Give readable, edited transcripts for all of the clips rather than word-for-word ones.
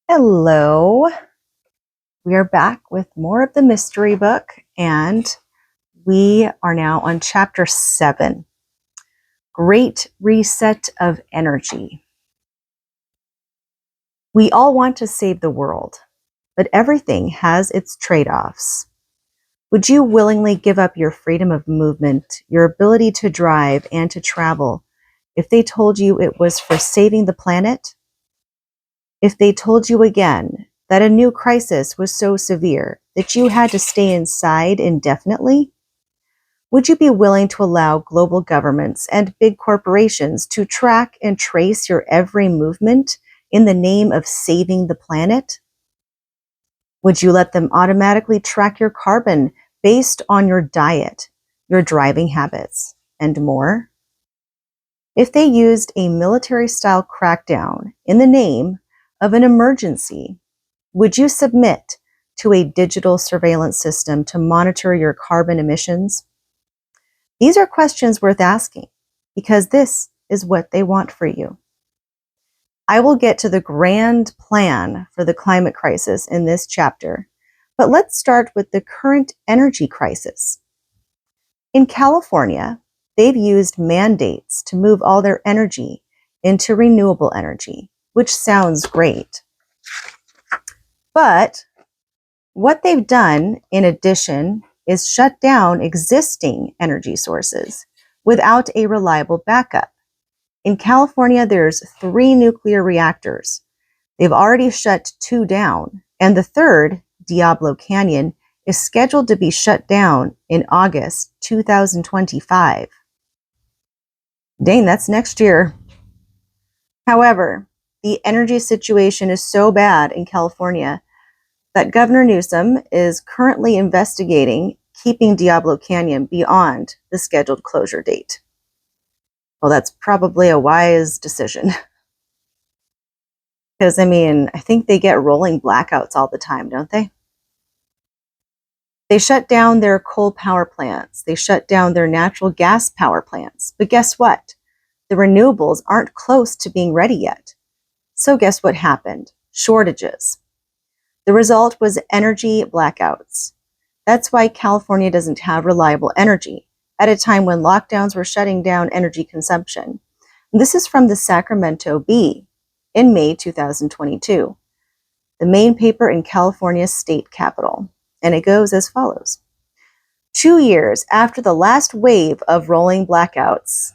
Hello. We are back with more of the mystery book, and we are now on chapter 7, Great Reset of Energy. We all want to save the world, but everything has its trade-offs. Would you willingly give up your freedom of movement, your ability to drive and to travel, if they told you it was for saving the planet? If they told you again that a new crisis was so severe that you had to stay inside indefinitely? Would you be willing to allow global governments and big corporations to track and trace your every movement in the name of saving the planet? Would you let them automatically track your carbon based on your diet, your driving habits, and more? If they used a military-style crackdown in the name of an emergency, would you submit to a digital surveillance system to monitor your carbon emissions? These are questions worth asking, because this is what they want for you. I will get to the grand plan for the climate crisis in this chapter, but let's start with the current energy crisis. In California, they've used mandates to move all their energy into renewable energy, which sounds great. But what they've done, in addition, is shut down existing energy sources without a reliable backup. In California, there's 3 nuclear reactors. They've already shut 2 down, and the third, Diablo Canyon, is scheduled to be shut down in August 2025. Dang, that's next year. However, the energy situation is so bad in California that Governor Newsom is currently investigating keeping Diablo Canyon beyond the scheduled closure date. Well, that's probably a wise decision. Because, I think they get rolling blackouts all the time, don't they? They shut down their coal power plants. They shut down their natural gas power plants. But guess what? The renewables aren't close to being ready yet. So guess what happened? Shortages. The result was energy blackouts. That's why California doesn't have reliable energy at a time when lockdowns were shutting down energy consumption. And this is from the Sacramento Bee in May 2022, the main paper in California's state capital. And it goes as follows. 2 years after the last wave of rolling blackouts,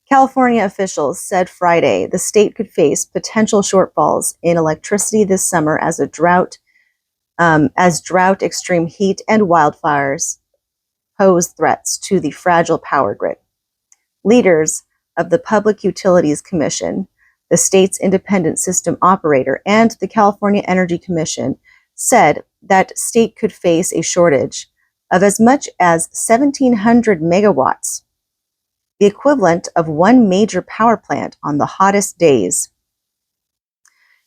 California officials said Friday the state could face potential shortfalls in electricity this summer as drought, extreme heat, and wildfires pose threats to the fragile power grid. Leaders of the Public Utilities Commission, the state's independent system operator, and the California Energy Commission said that state could face a shortage of as much as 1,700 megawatts, the equivalent of 1 major power plant on the hottest days.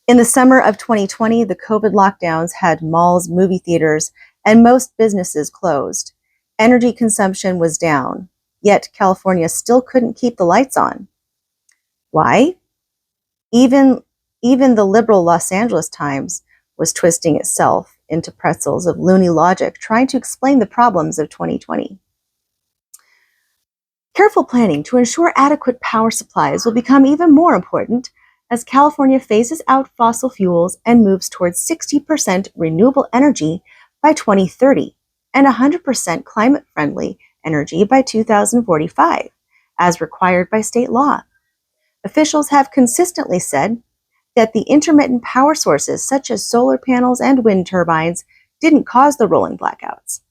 In the summer of 2020, the COVID lockdowns had malls, movie theaters, and most businesses closed. Energy consumption was down, yet California still couldn't keep the lights on. Why? Even the liberal Los Angeles Times was twisting itself into pretzels of loony logic, trying to explain the problems of 2020. Careful planning to ensure adequate power supplies will become even more important as California phases out fossil fuels and moves towards 60% renewable energy by 2030 and 100% climate-friendly energy by 2045, as required by state law. Officials have consistently said that the intermittent power sources such as solar panels and wind turbines didn't cause the rolling blackouts,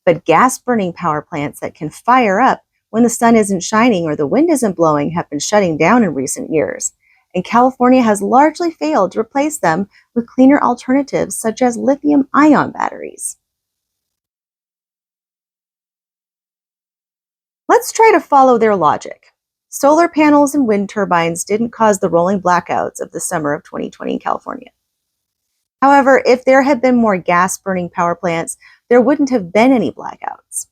but gas-burning power plants that can fire up when the sun isn't shining or the wind isn't blowing have been shutting down in recent years, and California has largely failed to replace them with cleaner alternatives such as lithium-ion batteries. Let's try to follow their logic. Solar panels and wind turbines didn't cause the rolling blackouts of the summer of 2020 in California. However, if there had been more gas-burning power plants, there wouldn't have been any blackouts.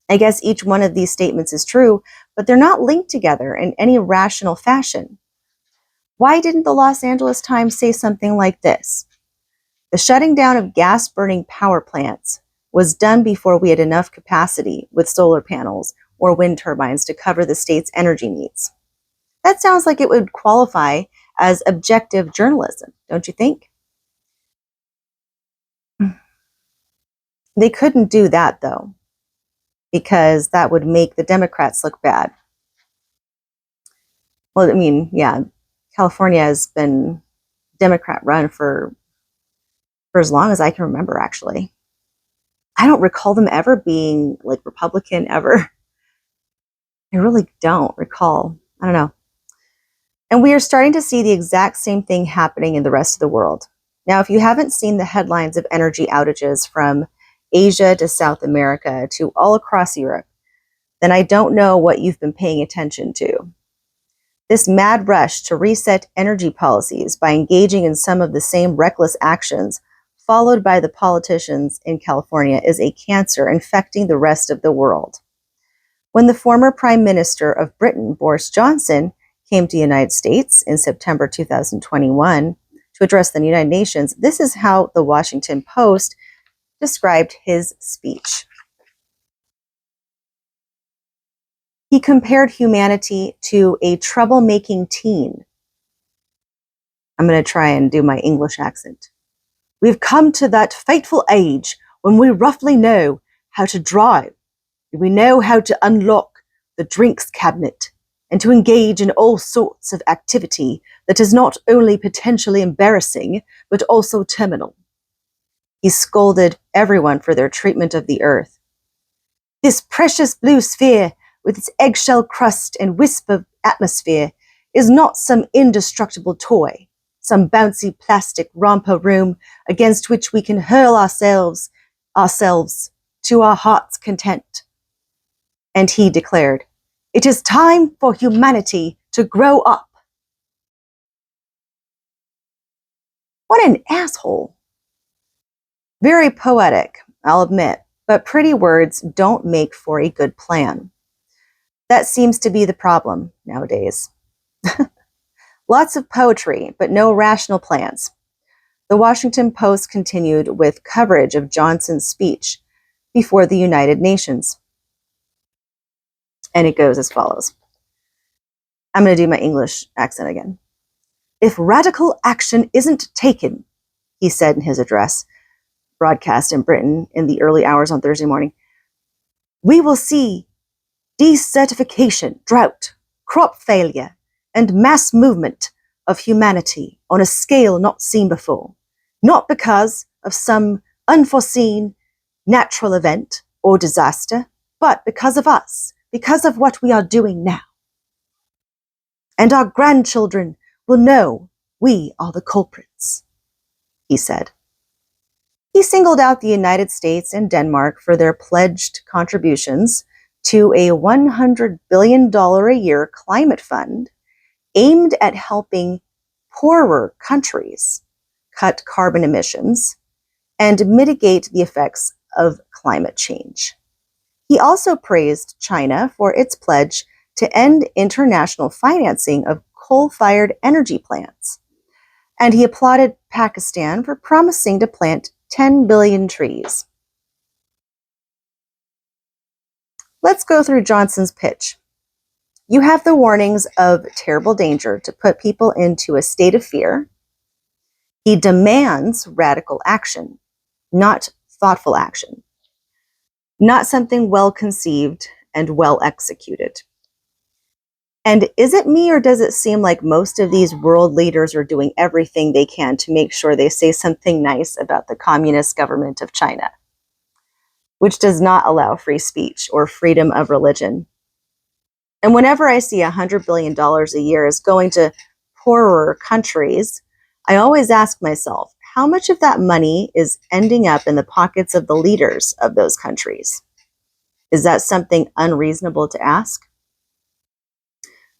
I guess each one of these statements is true, but they're not linked together in any rational fashion. Why didn't the Los Angeles Times say something like this? The shutting down of gas-burning power plants was done before we had enough capacity with solar panels or wind turbines to cover the state's energy needs. That sounds like it would qualify as objective journalism, don't you think? They couldn't do that, though, because that would make the Democrats look bad. Well, I mean, yeah, California has been Democrat run for as long as I can remember, actually. I don't recall them ever being like Republican ever. I really don't recall. I don't know. And we are starting to see the exact same thing happening in the rest of the world. Now, if you haven't seen the headlines of energy outages from Asia to South America to all across Europe, then I don't know what you've been paying attention to. This mad rush to reset energy policies by engaging in some of the same reckless actions followed by the politicians in California is a cancer infecting the rest of the world. When the former Prime Minister of Britain, Boris Johnson, came to the United States in September 2021 to address the United Nations, this is how the Washington Post described his speech. He compared humanity to a troublemaking teen. I'm going to try and do my English accent. We've come to that fateful age when we roughly know how to drive. We know how to unlock the drinks cabinet and to engage in all sorts of activity that is not only potentially embarrassing, but also terminal. He scolded everyone for their treatment of the earth. This precious blue sphere, with its eggshell crust and wisp of atmosphere, is not some indestructible toy, some bouncy plastic romper room against which we can hurl ourselves to our heart's content. And he declared, "It is time for humanity to grow up." What an asshole. Very poetic, I'll admit, but pretty words don't make for a good plan. That seems to be the problem nowadays. Lots of poetry, but no rational plans. The Washington Post continued with coverage of Johnson's speech before the United Nations. And it goes as follows. I'm going to do my English accent again. If radical action isn't taken, he said in his address, broadcast in Britain in the early hours on Thursday morning, we will see desertification, drought, crop failure, and mass movement of humanity on a scale not seen before, not because of some unforeseen natural event or disaster, but because of us, because of what we are doing now. And our grandchildren will know we are the culprits, he said. He singled out the United States and Denmark for their pledged contributions to a $100 billion a year climate fund aimed at helping poorer countries cut carbon emissions and mitigate the effects of climate change. He also praised China for its pledge to end international financing of coal-fired energy plants. And he applauded Pakistan for promising to plant 10 billion trees. Let's go through Johnson's pitch. You have the warnings of terrible danger to put people into a state of fear. He demands radical action, not thoughtful action, not something well conceived and well executed. And is it me, or does it seem like most of these world leaders are doing everything they can to make sure they say something nice about the communist government of China, which does not allow free speech or freedom of religion? And whenever I see $100 billion a year is going to poorer countries, I always ask myself, how much of that money is ending up in the pockets of the leaders of those countries? Is that something unreasonable to ask?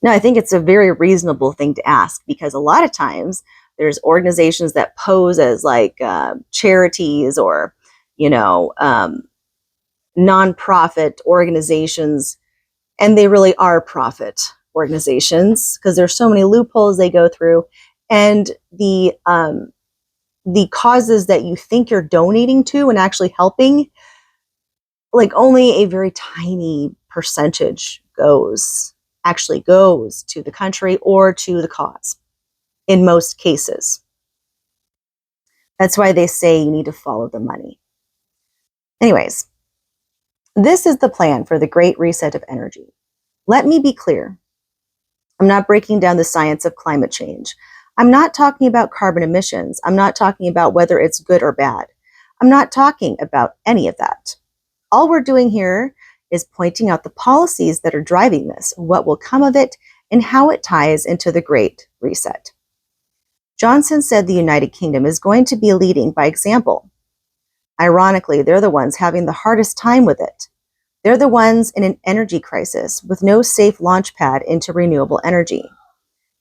No, I think it's a very reasonable thing to ask, because a lot of times there's organizations that pose as like charities or, nonprofit organizations, and they really are profit organizations because there's so many loopholes they go through, and the causes that you think you're donating to and actually helping, like only a very tiny percentage actually goes to the country or to the cause in most cases. That's why they say you need to follow the money. Anyways, this is the plan for the Great Reset of energy. Let me be clear. I'm not breaking down the science of climate change. I'm not talking about carbon emissions. I'm not talking about whether it's good or bad. I'm not talking about any of that. All we're doing here is pointing out the policies that are driving this, what will come of it, and how it ties into the Great Reset. Johnson said the United Kingdom is going to be leading by example. Ironically, they're the ones having the hardest time with it. They're the ones in an energy crisis with no safe launch pad into renewable energy.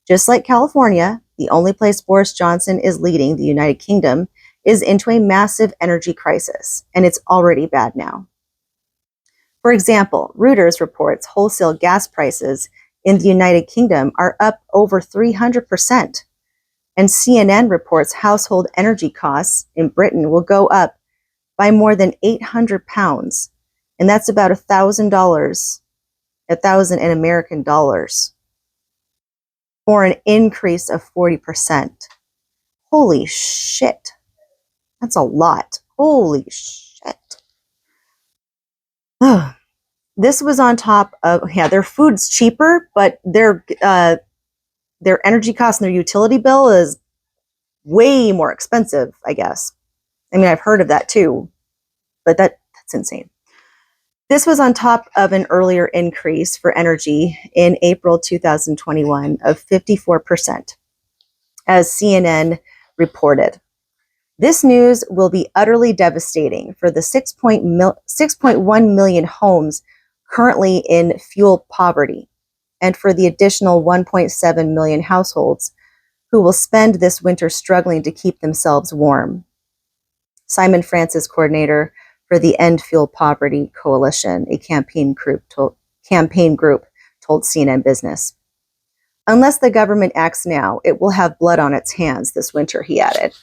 Just like California, the only place Boris Johnson is leading the United Kingdom is into a massive energy crisis, and it's already bad now. For example, Reuters reports wholesale gas prices in the United Kingdom are up over 300%, and CNN reports household energy costs in Britain will go up by more than £800, and that's about $1,000, $1,000 in American dollars, for an increase of 40%. Holy shit. That's a lot. Holy shit. Oh, this was on top of, their food's cheaper, but their energy cost and their utility bill is way more expensive, I guess. I mean, I've heard of that too, but that's insane. This was on top of an earlier increase for energy in April 2021 of 54%, as CNN reported. This news will be utterly devastating for the 6.1 million homes currently in fuel poverty, and for the additional 1.7 million households who will spend this winter struggling to keep themselves warm. Simon Francis, coordinator for the End Fuel Poverty Coalition, a campaign group, told CNN Business. Unless the government acts now, it will have blood on its hands this winter, he added.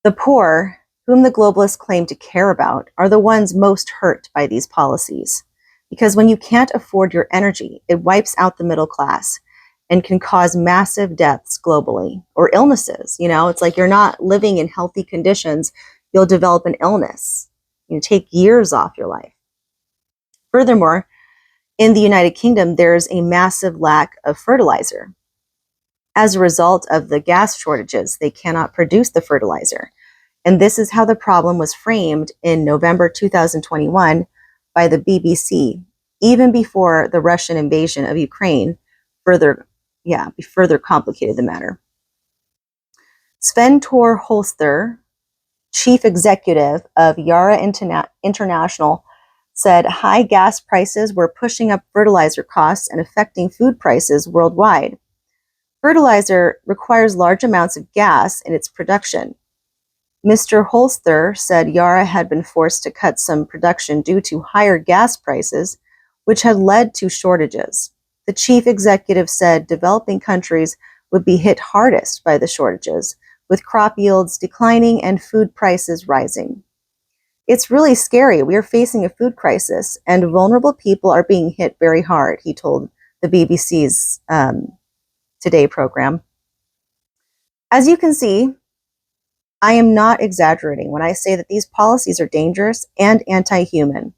The poor, whom the globalists claim to care about, are the ones most hurt by these policies. Because when you can't afford your energy, it wipes out the middle class and can cause massive deaths globally, or illnesses. It's like you're not living in healthy conditions, you'll develop an illness. Take years off your life. Furthermore, in the United Kingdom, there's a massive lack of fertilizer. As a result of the gas shortages, they cannot produce the fertilizer. And this is how the problem was framed in November 2021 by the BBC, even before the Russian invasion of Ukraine further complicated the matter. Sven Tor Holster, chief executive of Yara International, said high gas prices were pushing up fertilizer costs and affecting food prices worldwide. Fertilizer requires large amounts of gas in its production. Mr. Holster said Yara had been forced to cut some production due to higher gas prices, which had led to shortages. The chief executive said developing countries would be hit hardest by the shortages, with crop yields declining and food prices rising. It's really scary. We are facing a food crisis, and vulnerable people are being hit very hard, he told the BBC's Today program. As you can see, I am not exaggerating when I say that these policies are dangerous and anti-human.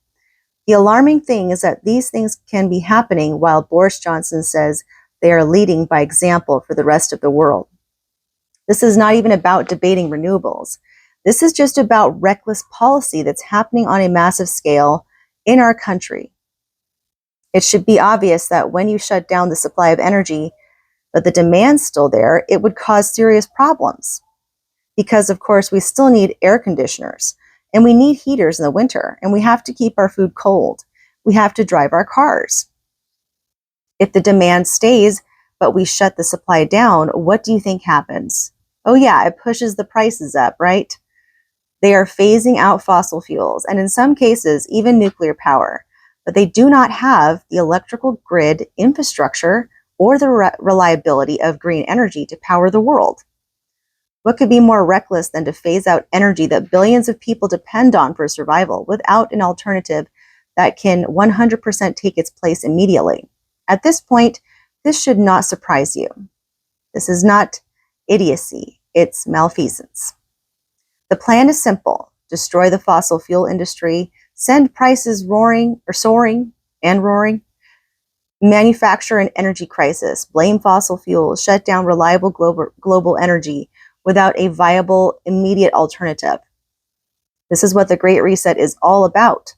The alarming thing is that these things can be happening while Boris Johnson says they are leading by example for the rest of the world. This is not even about debating renewables. This is just about reckless policy that's happening on a massive scale in our country. It should be obvious that when you shut down the supply of energy, but the demand's still there, it would cause serious problems. Because, of course, we still need air conditioners, and we need heaters in the winter, and we have to keep our food cold. We have to drive our cars. If the demand stays, but we shut the supply down, what do you think happens? Oh yeah, it pushes the prices up, right? They are phasing out fossil fuels, and in some cases, even nuclear power. but they do not have the electrical grid infrastructure or the reliability of green energy to power the world. What could be more reckless than to phase out energy that billions of people depend on for survival without an alternative that can 100% take its place immediately? At this point, this should not surprise you. This is not idiocy, it's malfeasance. The plan is simple: destroy the fossil fuel industry, send prices soaring, manufacture an energy crisis, blame fossil fuels, shut down reliable global energy without a viable, immediate alternative. This is what the Great Reset is all about.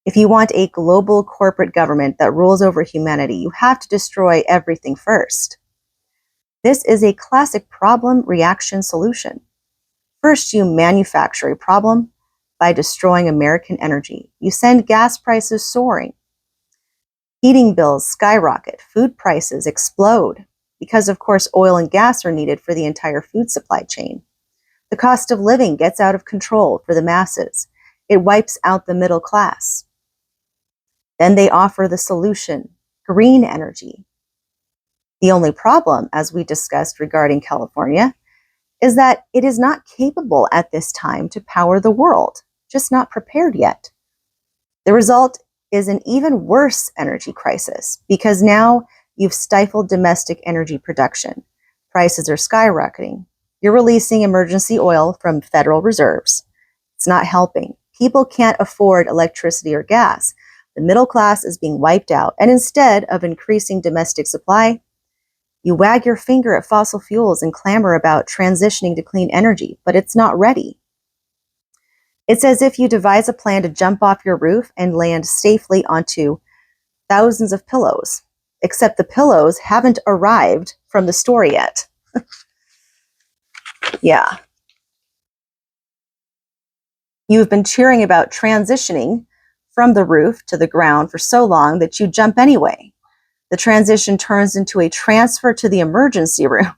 If you want a global corporate government that rules over humanity, you have to destroy everything first. This is a classic problem-reaction solution. First, you manufacture a problem by destroying American energy. You send gas prices soaring. Heating bills skyrocket. Food prices explode because, of course, oil and gas are needed for the entire food supply chain. The cost of living gets out of control for the masses. It wipes out the middle class. Then they offer the solution: green energy. The only problem, as we discussed regarding California, is that it is not capable at this time to power the world, just not prepared yet. The result is an even worse energy crisis because now you've stifled domestic energy production. Prices are skyrocketing. You're releasing emergency oil from federal reserves. It's not helping. People can't afford electricity or gas. The middle class is being wiped out, and instead of increasing domestic supply, you wag your finger at fossil fuels and clamor about transitioning to clean energy, but it's not ready. It's as if you devise a plan to jump off your roof and land safely onto thousands of pillows, except the pillows haven't arrived from the store yet. Yeah. You've been cheering about transitioning from the roof to the ground for so long that you jump anyway. The transition turns into a transfer to the emergency room.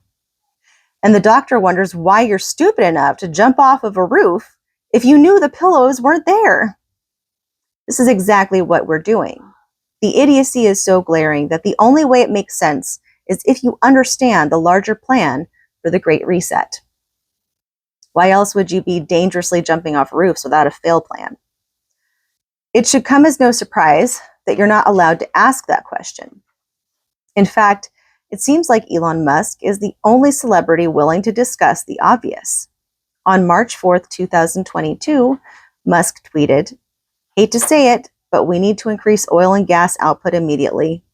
And the doctor wonders why you're stupid enough to jump off of a roof if you knew the pillows weren't there. This is exactly what we're doing. The idiocy is so glaring that the only way it makes sense is if you understand the larger plan for the Great Reset. Why else would you be dangerously jumping off roofs without a fail plan? It should come as no surprise that you're not allowed to ask that question. In fact, it seems like Elon Musk is the only celebrity willing to discuss the obvious. On March 4th, 2022, Musk tweeted, "Hate to say it, but we need to increase oil and gas output immediately.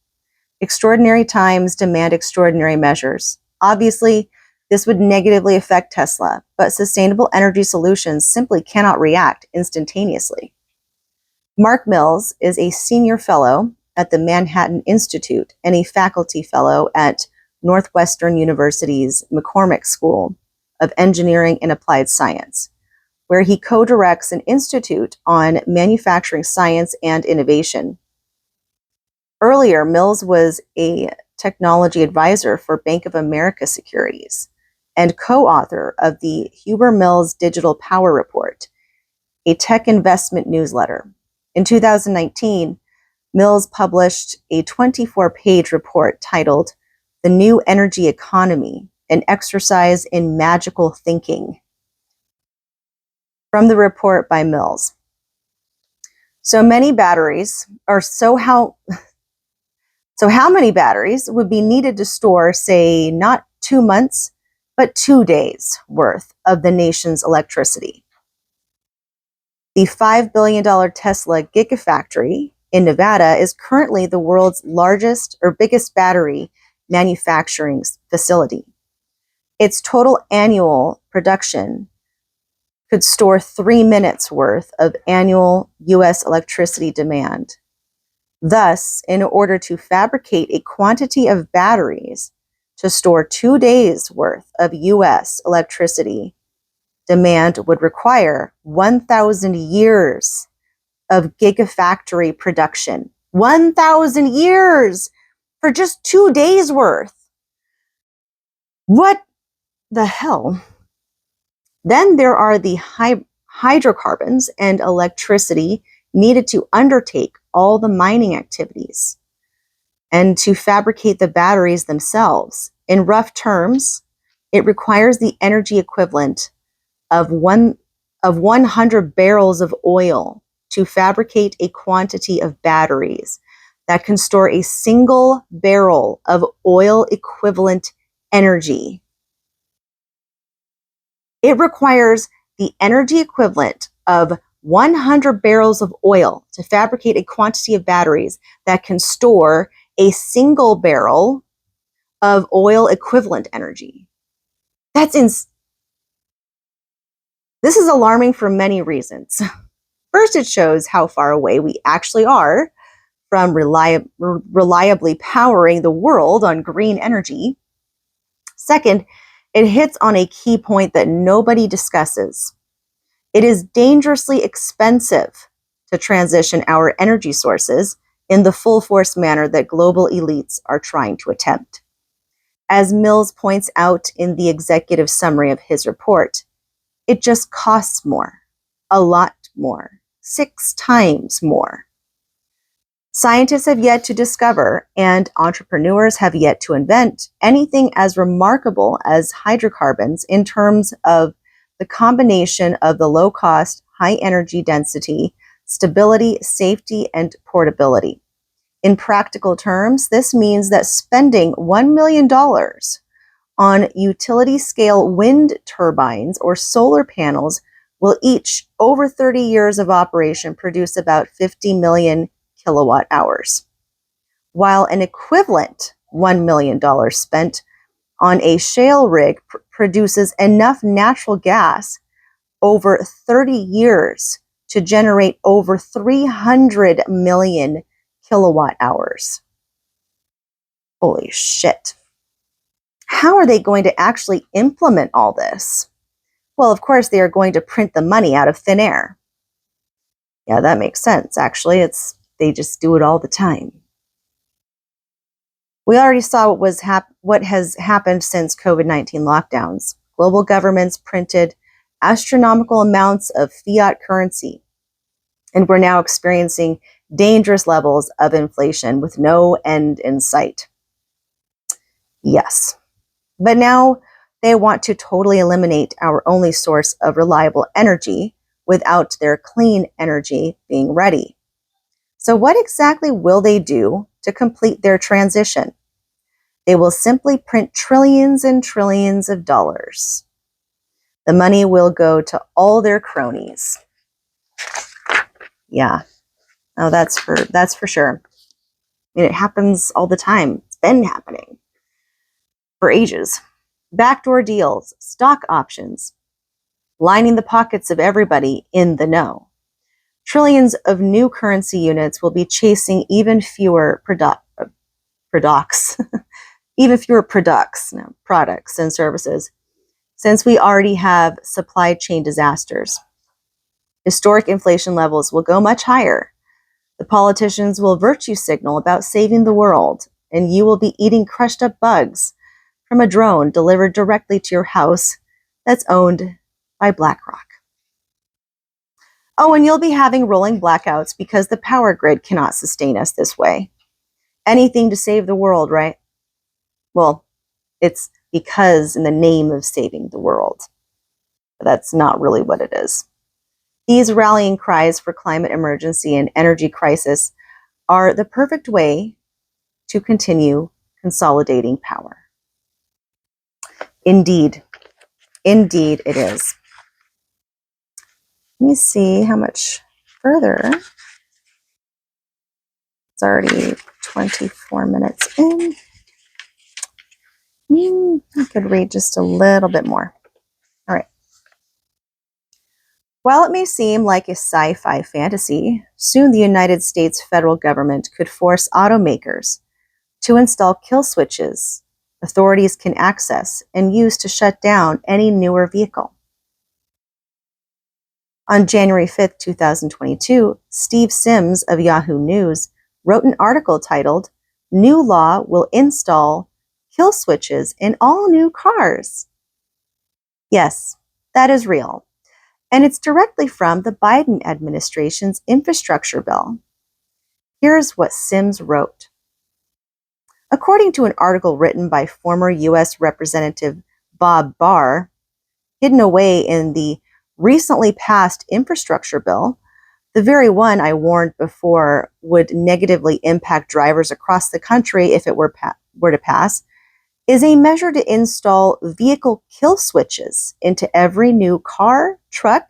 Extraordinary times demand extraordinary measures. Obviously, this would negatively affect Tesla, but sustainable energy solutions simply cannot react instantaneously." Mark Mills is a senior fellow at the Manhattan Institute and a faculty fellow at Northwestern University's McCormick School of Engineering and Applied Science, where he co-directs an institute on manufacturing science and innovation. Earlier, Mills was a technology advisor for Bank of America Securities and co-author of the Huber Mills Digital Power Report, a tech investment newsletter. In 2019, Mills published a 24-page report titled "The New Energy Economy, an Exercise in Magical Thinking." From the report by Mills. So how many batteries would be needed to store, say, not 2 months, but 2 days worth of the nation's electricity? The $5 billion Tesla Gigafactory in Nevada is currently the world's largest or biggest battery manufacturing facility. Its total annual production could store 3 minutes worth of annual U.S. electricity demand. Thus, in order to fabricate a quantity of batteries to store 2 days worth of U.S. electricity, demand would require 1,000 years of gigafactory production. 1,000 years for just 2 days worth. What the hell? Then there are the hydrocarbons and electricity needed to undertake all the mining activities and to fabricate the batteries themselves. In rough terms, it requires the energy equivalent of 100 barrels of oil to fabricate a quantity of batteries that can store a single barrel of oil equivalent energy. It requires the energy equivalent of 100 barrels of oil to fabricate a quantity of batteries that can store a single barrel of oil equivalent energy. This is alarming for many reasons. First, it shows how far away we actually are from reliably powering the world on green energy. Second, it hits on a key point that nobody discusses. It is dangerously expensive to transition our energy sources in the full force manner that global elites are trying to attempt. As Mills points out in the executive summary of his report, it just costs more, a lot more, 6 times more. Scientists have yet to discover, and entrepreneurs have yet to invent, anything as remarkable as hydrocarbons in terms of the combination of the low-cost, high-energy density, stability, safety, and portability. In practical terms, this means that spending $1 million on utility-scale wind turbines or solar panels will each, over 30 years of operation, produce about 50 million kilowatt hours, while an equivalent $1 million spent on a shale rig produces enough natural gas over 30 years to generate over 300 million kilowatt hours. Holy shit. How are they going to actually implement all this? Well, of course, they are going to print the money out of thin air. Yeah, that makes sense. Actually, they just do it all the time. We already saw what has happened since COVID-19 lockdowns. Global governments printed astronomical amounts of fiat currency, and we're now experiencing dangerous levels of inflation with no end in sight. Yes, but now they want to totally eliminate our only source of reliable energy without their clean energy being ready. So what exactly will they do to complete their transition? They will simply print trillions and trillions of dollars. The money will go to all their cronies. Yeah. Oh, that's for sure. I mean, it happens all the time. It's been happening for ages. Backdoor deals, stock options, lining the pockets of everybody in the know. Trillions of new currency units will be chasing even fewer products and services, since we already have supply chain disasters. Historic inflation levels will go much higher. The politicians will virtue signal about saving the world, and you will be eating crushed up bugs from a drone delivered directly to your house that's owned by BlackRock. Oh, and you'll be having rolling blackouts because the power grid cannot sustain us this way. Anything to save the world, right? Well, it's because in the name of saving the world. But that's not really what it is. These rallying cries for climate emergency and energy crisis are the perfect way to continue consolidating power. Indeed. Indeed it is. Let me see how much further. It's already 24 minutes in. I could read just a little bit more. All right. While it may seem like a sci-fi fantasy, soon the United States federal government could force automakers to install kill switches authorities can access and use to shut down any newer vehicle. On January 5th, 2022, Steve Sims of Yahoo News wrote an article titled, "New Law Will Install Kill Switches in All New Cars." Yes, that is real. And it's directly from the Biden administration's infrastructure bill. Here's what Sims wrote. According to an article written by former U.S. Representative Bob Barr, hidden away in the recently passed infrastructure bill, the very one I warned before would negatively impact drivers across the country if it were to pass, is a measure to install vehicle kill switches into every new car, truck,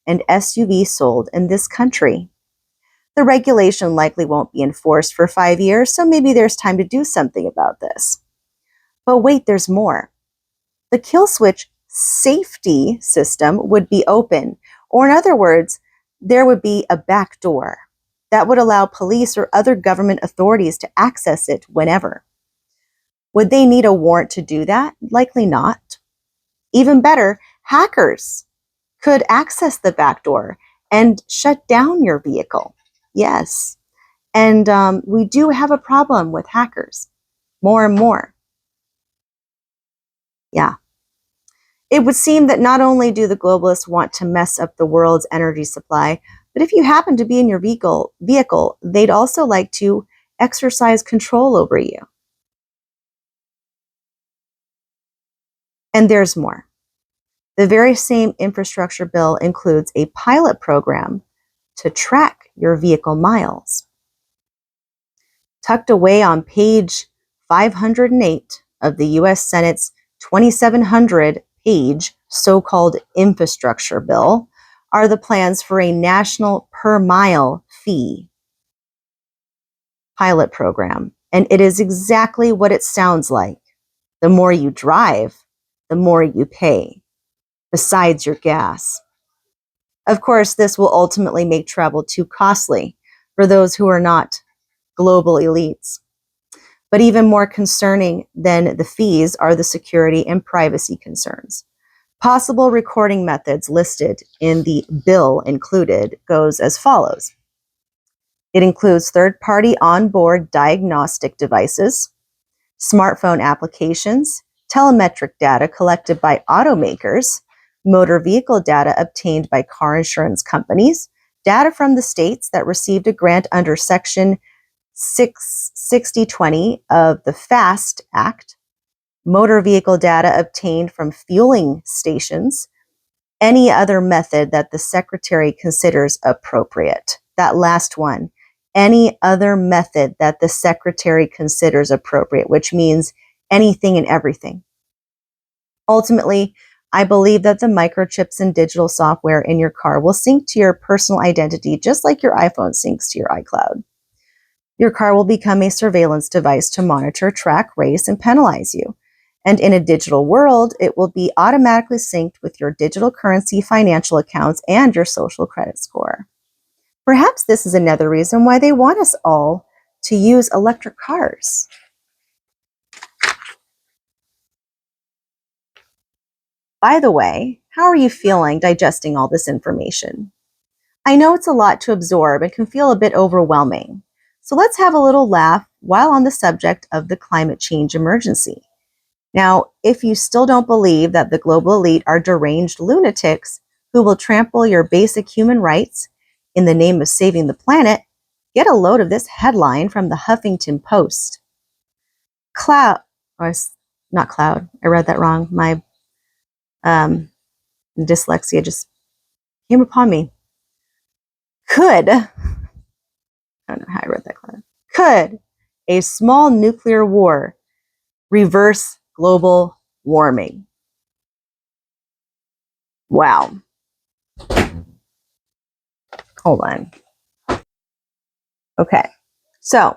and SUV sold in this country. The regulation likely won't be enforced for 5 years, so maybe there's time to do something about this. But wait, there's more. The kill switch safety system would be open, or in other words, there would be a back door that would allow police or other government authorities to access it whenever. Would they need a warrant to do that? Likely not. Even better, hackers could access the back door and shut down your vehicle. Yes. And we do have a problem with hackers, more and more. Yeah. It would seem that not only do the globalists want to mess up the world's energy supply, but if you happen to be in your vehicle, they'd also like to exercise control over you. And there's more. The very same infrastructure bill includes a pilot program to track your vehicle miles. Tucked away on page 508 of the U.S. Senate's 2,700-page so-called infrastructure bill are the plans for a national per-mile fee pilot program. And it is exactly what it sounds like. The more you drive, the more you pay, besides your gas. Of course, this will ultimately make travel too costly for those who are not global elites. But even more concerning than the fees are the security and privacy concerns. Possible recording methods listed in the bill included goes as follows. It includes third-party onboard diagnostic devices, smartphone applications, telemetric data collected by automakers, motor vehicle data obtained by car insurance companies, data from the states that received a grant under Section 6020 of the FAST Act, motor vehicle data obtained from fueling stations, any other method that the Secretary considers appropriate. That last one, any other method that the Secretary considers appropriate, which means anything and everything. Ultimately, I believe that the microchips and digital software in your car will sync to your personal identity just like your iPhone syncs to your iCloud. Your car will become a surveillance device to monitor, track, race, and penalize you. And in a digital world, it will be automatically synced with your digital currency, financial accounts, and your social credit score. Perhaps this is another reason why they want us all to use electric cars. By the way, how are you feeling digesting all this information? I know it's a lot to absorb and can feel a bit overwhelming. So let's have a little laugh while on the subject of the climate change emergency. Now, if you still don't believe that the global elite are deranged lunatics who will trample your basic human rights in the name of saving the planet, get a load of this headline from the Huffington Post. Not cloud, I read that wrong. My dyslexia just came upon me. I don't know how I read that, cloud. Could a small nuclear war reverse global warming? Wow. Hold on. Okay. So,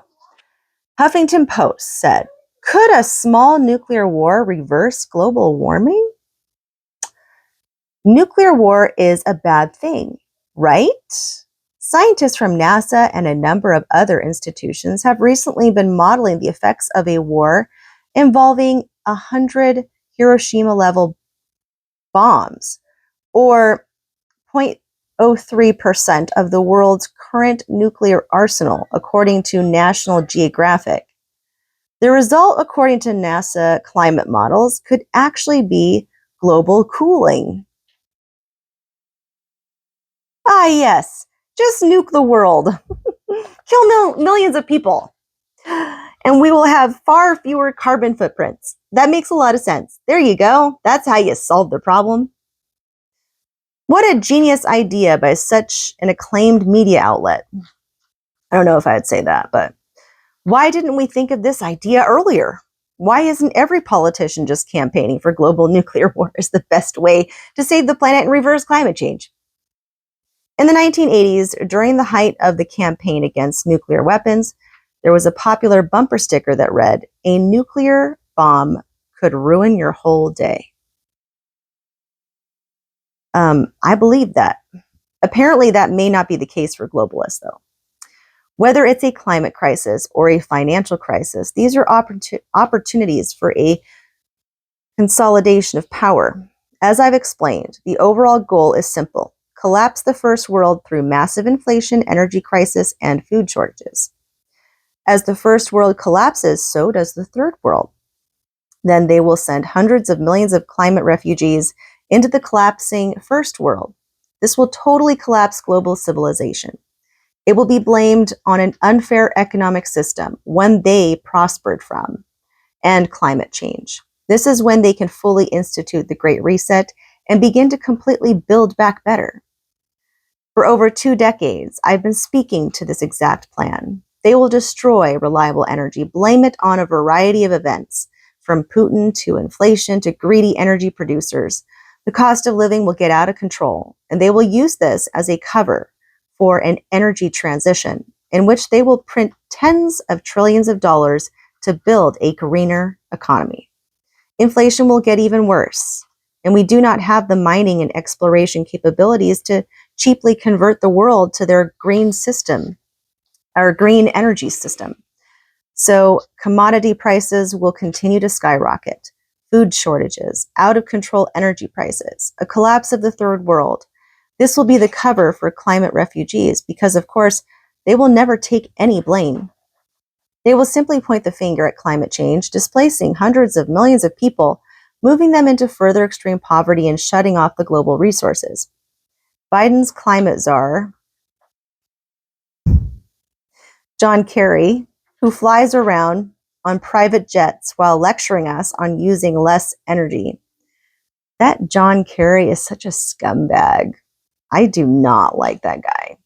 Huffington Post said, could a small nuclear war reverse global warming? Nuclear war is a bad thing, right? Scientists from NASA and a number of other institutions have recently been modeling the effects of a war involving 100 Hiroshima-level bombs, or 0.03% of the world's current nuclear arsenal, according to National Geographic. The result, according to NASA climate models, could actually be global cooling. Ah, yes, just nuke the world. Kill millions of people. And we will have far fewer carbon footprints. That makes a lot of sense. There you go. That's how you solve the problem. What a genius idea by such an acclaimed media outlet. I don't know if I would say that, but why didn't we think of this idea earlier? Why isn't every politician just campaigning for global nuclear war as the best way to save the planet and reverse climate change? In the 1980s, during the height of the campaign against nuclear weapons, there was a popular bumper sticker that read, "A nuclear bomb could ruin your whole day." I believe that. Apparently, that may not be the case for globalists, though. Whether it's a climate crisis or a financial crisis, these are opportunities for a consolidation of power. As I've explained, the overall goal is simple: collapse the first world through massive inflation, energy crisis, and food shortages. As the first world collapses, so does the third world. Then they will send hundreds of millions of climate refugees into the collapsing first world. This will totally collapse global civilization. It will be blamed on an unfair economic system, one they prospered from, and climate change. This is when they can fully institute the Great Reset and begin to completely build back better. For over 2 decades, I've been speaking to this exact plan. They will destroy reliable energy, blame it on a variety of events, from Putin to inflation to greedy energy producers. The cost of living will get out of control, and they will use this as a cover for an energy transition in which they will print tens of trillions of dollars to build a greener economy. Inflation will get even worse, and we do not have the mining and exploration capabilities to cheaply convert the world to their green system, our green energy system. So commodity prices will continue to skyrocket, food shortages, out of control energy prices, a collapse of the third world. This will be the cover for climate refugees because, of course, they will never take any blame. They will simply point the finger at climate change, displacing hundreds of millions of people, moving them into further extreme poverty and shutting off the global resources. Biden's climate czar, John Kerry, who flies around on private jets while lecturing us on using less energy. That John Kerry is such a scumbag. I do not like that guy.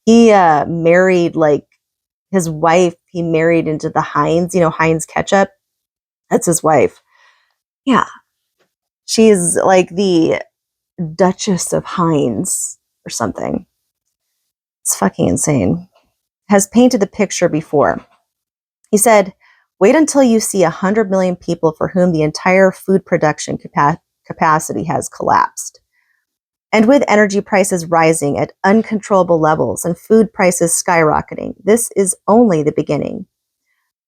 He married, like, his wife, he married into the Heinz, Heinz ketchup. That's his wife. Yeah. She's like the Duchess of Heinz or something. It's fucking insane. Has painted the picture before. He said, "Wait until you see 100 million people for whom the entire food production capacity has collapsed. And with energy prices rising at uncontrollable levels and food prices skyrocketing, this is only the beginning."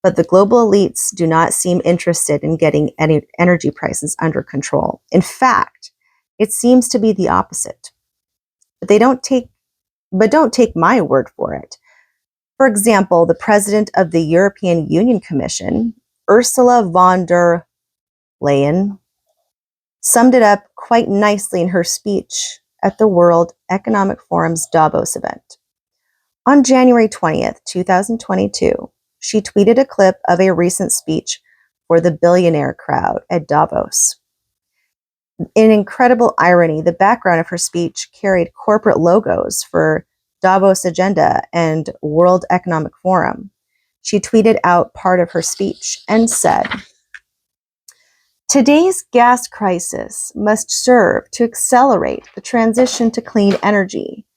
But the global elites do not seem interested in getting any energy prices under control. In fact, it seems to be the opposite. But don't take my word for it. For example, the president of the European Union Commission, Ursula von der Leyen, summed it up quite nicely in her speech at the World Economic Forum's Davos event. On January 20th, 2022, she tweeted a clip of a recent speech for the billionaire crowd at Davos. In incredible irony, the background of her speech carried corporate logos for Davos Agenda and World Economic Forum. She tweeted out part of her speech and said, "Today's gas crisis must serve to accelerate the transition to clean energy.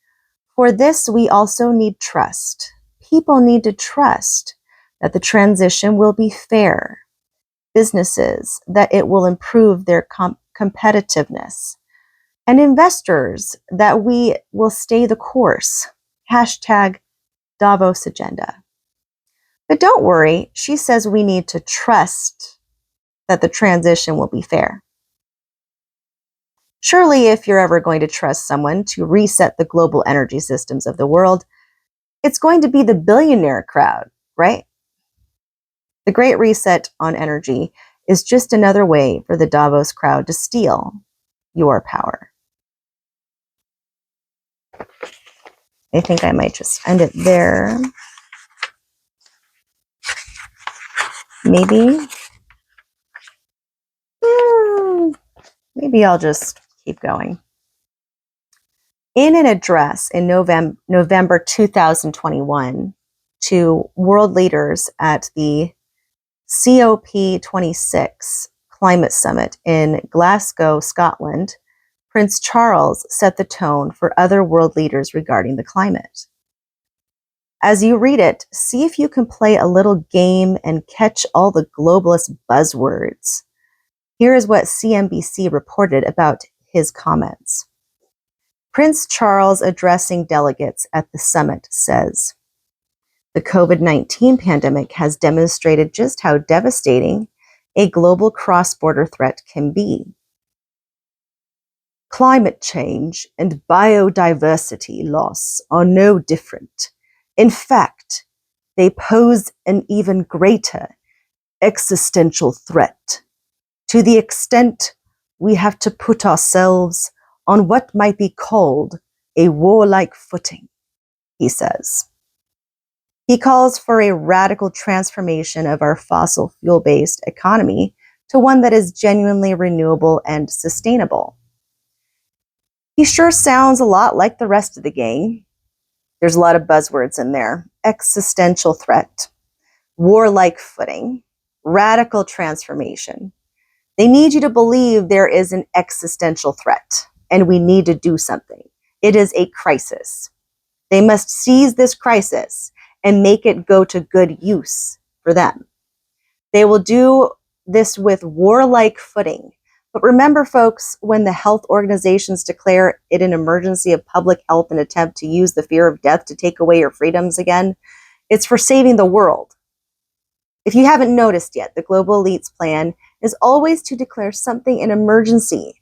For this, we also need trust. People need to trust that the transition will be fair. Businesses, that it will improve their competitiveness. And investors, that we will stay the course. Hashtag Davos Agenda." But don't worry, she says we need to trust that the transition will be fair. Surely, if you're ever going to trust someone to reset the global energy systems of the world, it's going to be the billionaire crowd, right? The Great Reset on energy is just another way for the Davos crowd to steal your power. I think I might just end it there. Maybe. Maybe I'll just keep going. In an address in November 2021 to world leaders at the COP26 Climate Summit in Glasgow, Scotland, Prince Charles set the tone for other world leaders regarding the climate. As you read it, see if you can play a little game and catch all the globalist buzzwords. Here is what CNBC reported about his comments. Prince Charles addressing delegates at the summit says, the COVID-19 pandemic has demonstrated just how devastating a global cross-border threat can be. Climate change and biodiversity loss are no different. In fact, they pose an even greater existential threat to the extent we have to put ourselves on what might be called a warlike footing, he says. He calls for a radical transformation of our fossil fuel-based economy to one that is genuinely renewable and sustainable. He sure sounds a lot like the rest of the gang. There's a lot of buzzwords in there. Existential threat, warlike footing, radical transformation. They need you to believe there is an existential threat, and we need to do something. It is a crisis. They must seize this crisis and make it go to good use for them. They will do this with warlike footing. But remember, folks, when the health organizations declare it an emergency of public health and attempt to use the fear of death to take away your freedoms again, it's for saving the world. If you haven't noticed yet, the global elite's plan is always to declare something an emergency,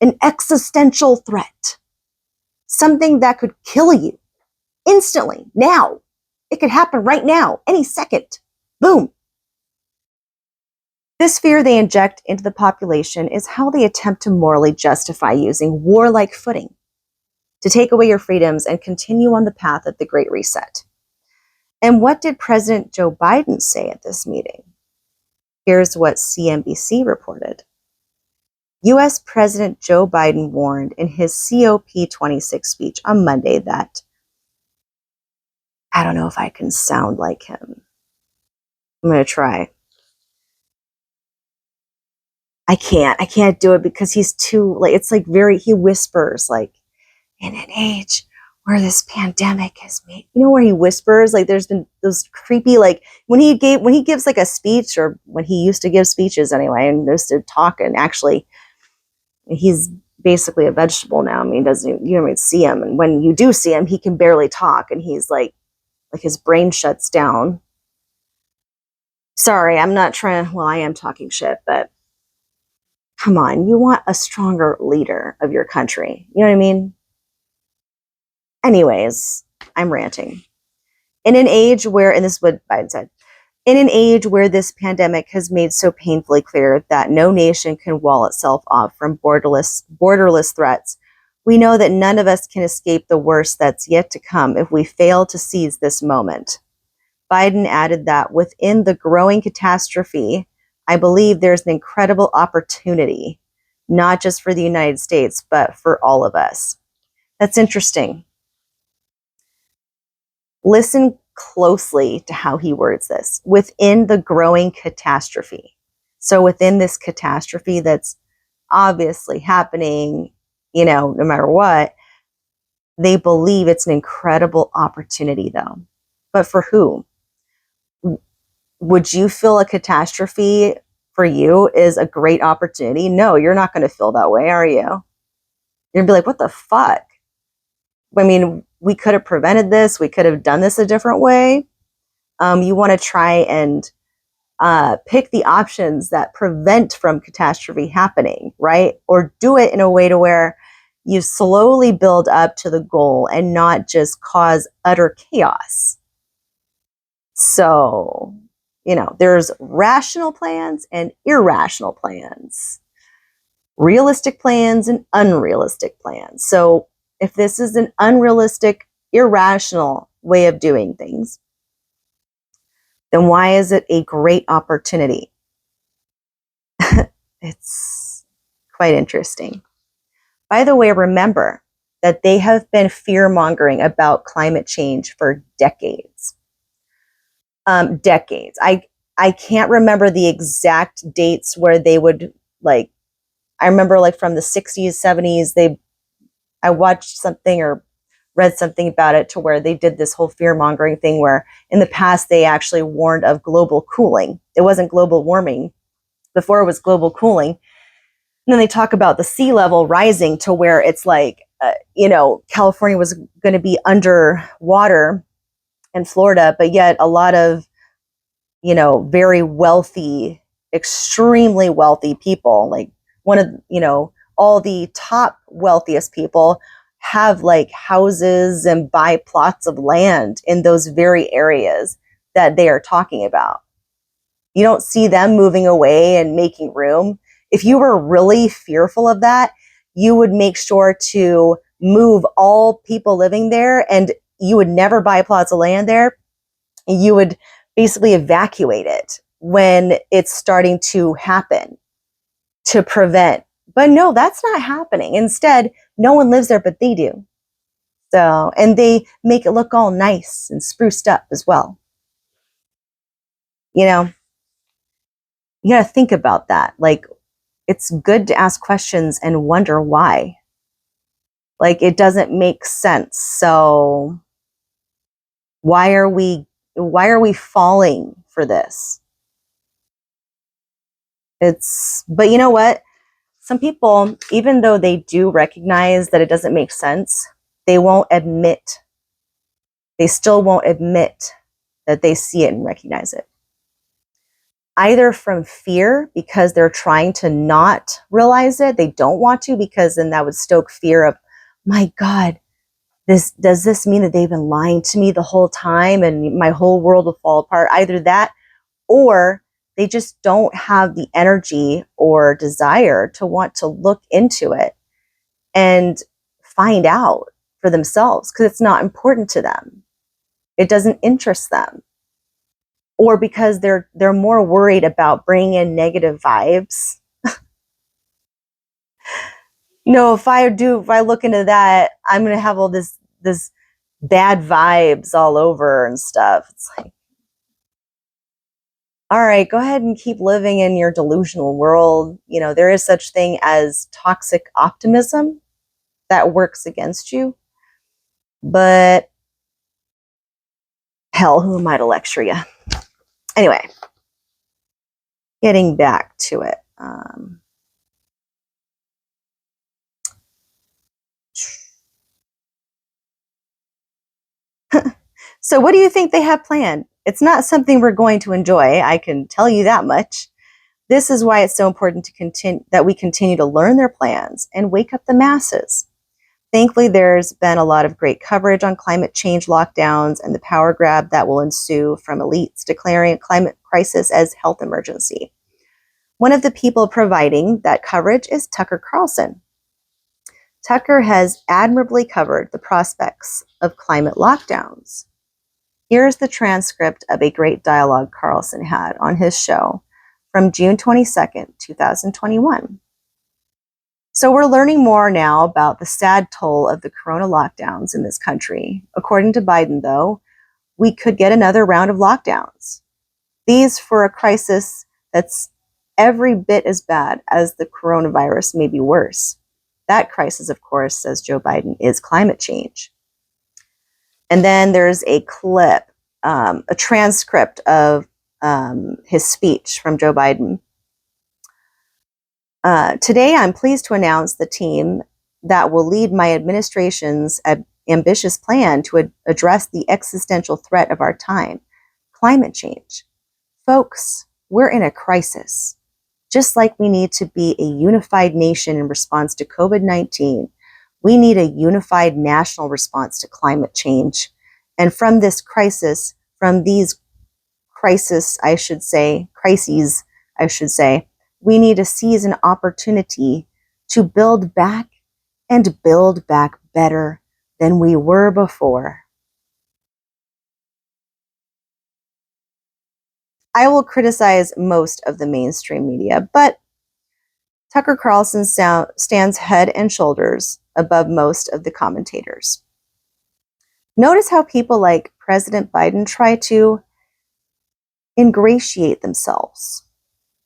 an existential threat, something that could kill you instantly, now. It could happen right now, any second. Boom. This fear they inject into the population is how they attempt to morally justify using warlike footing to take away your freedoms and continue on the path of the Great Reset. And what did President Joe Biden say at this meeting? Here's what CNBC reported. U.S. President Joe Biden warned in his COP26 speech on Monday that, I don't know if I can sound like him. I'm going to try. I can't do it because he's too, like, it's like he whispers, like, in an age where this pandemic has made, where he whispers, like there's been those creepy, like when he gives like a speech, or when he used to give speeches anyway, and used to talk, and actually he's basically a vegetable now. I mean, you don't even see him. And when you do see him, he can barely talk, and he's like his brain shuts down. Sorry, I'm not trying to, well, I am talking shit, but come on, you want a stronger leader of your country. You know what I mean? Anyways, I'm ranting. In an age where, and this is what Biden said, in an age where this pandemic has made so painfully clear that no nation can wall itself off from borderless threats, we know that none of us can escape the worst that's yet to come if we fail to seize this moment. Biden added that within the growing catastrophe, I believe there's an incredible opportunity, not just for the United States, but for all of us. That's interesting. Listen closely to how he words this. Within the growing catastrophe. So within this catastrophe that's obviously happening, no matter what, they believe it's an incredible opportunity, though. But for who? Would you feel a catastrophe for you is a great opportunity? No, you're not going to feel that way, are you? You're going to be like, what the fuck? I mean, we could have prevented this. We could have done this a different way. You want to try and pick the options that prevent from catastrophe happening, right? Or do it in a way to where you slowly build up to the goal and not just cause utter chaos. So, there's rational plans and irrational plans, realistic plans and unrealistic plans. So if this is an unrealistic, irrational way of doing things, then why is it a great opportunity? It's quite interesting. By the way, remember that they have been fear-mongering about climate change for decades. Decades. I can't remember the exact dates where they would, like, I remember like from the 60s, 70s, I watched something or read something about it to where they did this whole fear-mongering thing where in the past they actually warned of global cooling. It wasn't global warming. Before it was global cooling. And then they talk about the sea level rising to where it's like, California was going to be underwater in Florida, but yet a lot of, very wealthy, extremely wealthy people, like one of, all the top wealthiest people have like houses and buy plots of land in those very areas that they are talking about. You don't see them moving away and making room. If you were really fearful of that, you would make sure to move all people living there, and you would never buy plots of land there. You would basically evacuate it when it's starting to happen to prevent. But no, that's not happening. Instead, no one lives there, but they do. So, and they make it look all nice and spruced up as well. You got to think about that. Like, it's good to ask questions and wonder why. Like, it doesn't make sense. So why are we falling for this? But you know what? Some people, even though they do recognize that it doesn't make sense, they still won't admit that they see it and recognize it. Either from fear, because they're trying to not realize it. They don't want to, because then that would stoke fear of, my God, does this mean that they've been lying to me the whole time and my whole world will fall apart? Either that, or they just don't have the energy or desire to want to look into it and find out for themselves, because it's not important to them. It doesn't interest them. Or because they're more worried about bringing in negative vibes. If I look into that, I'm going to have all this bad vibes all over and stuff. It's like, all right, go ahead and keep living in your delusional world. There is such thing as toxic optimism that works against you. But hell, who am I to lecture you? Anyway, getting back to it. So what do you think they have planned? It's not something we're going to enjoy. I can tell you that much. This is why it's so important that we continue to learn their plans and wake up the masses. Thankfully, there's been a lot of great coverage on climate change lockdowns and the power grab that will ensue from elites declaring a climate crisis as health emergency. One of the people providing that coverage is Tucker Carlson. Tucker has admirably covered the prospects of climate lockdowns. Here's the transcript of a great dialogue Carlson had on his show from June 22nd, 2021. So we're learning more now about the sad toll of the corona lockdowns in this country. According to Biden, though, we could get another round of lockdowns. These for a crisis that's every bit as bad as the coronavirus, maybe worse. That crisis, of course, says Joe Biden, is climate change. And then there's a clip, a transcript of his speech from Joe Biden. Today, I'm pleased to announce the team that will lead my administration's ambitious plan to address the existential threat of our time, climate change. Folks, we're in a crisis. Just like we need to be a unified nation in response to COVID-19, we need a unified national response to climate change. And from these crises, I should say, we need to seize an opportunity to build back and build back better than we were before. I will criticize most of the mainstream media, but Tucker Carlson stands head and shoulders above most of the commentators. Notice how people like President Biden try to ingratiate themselves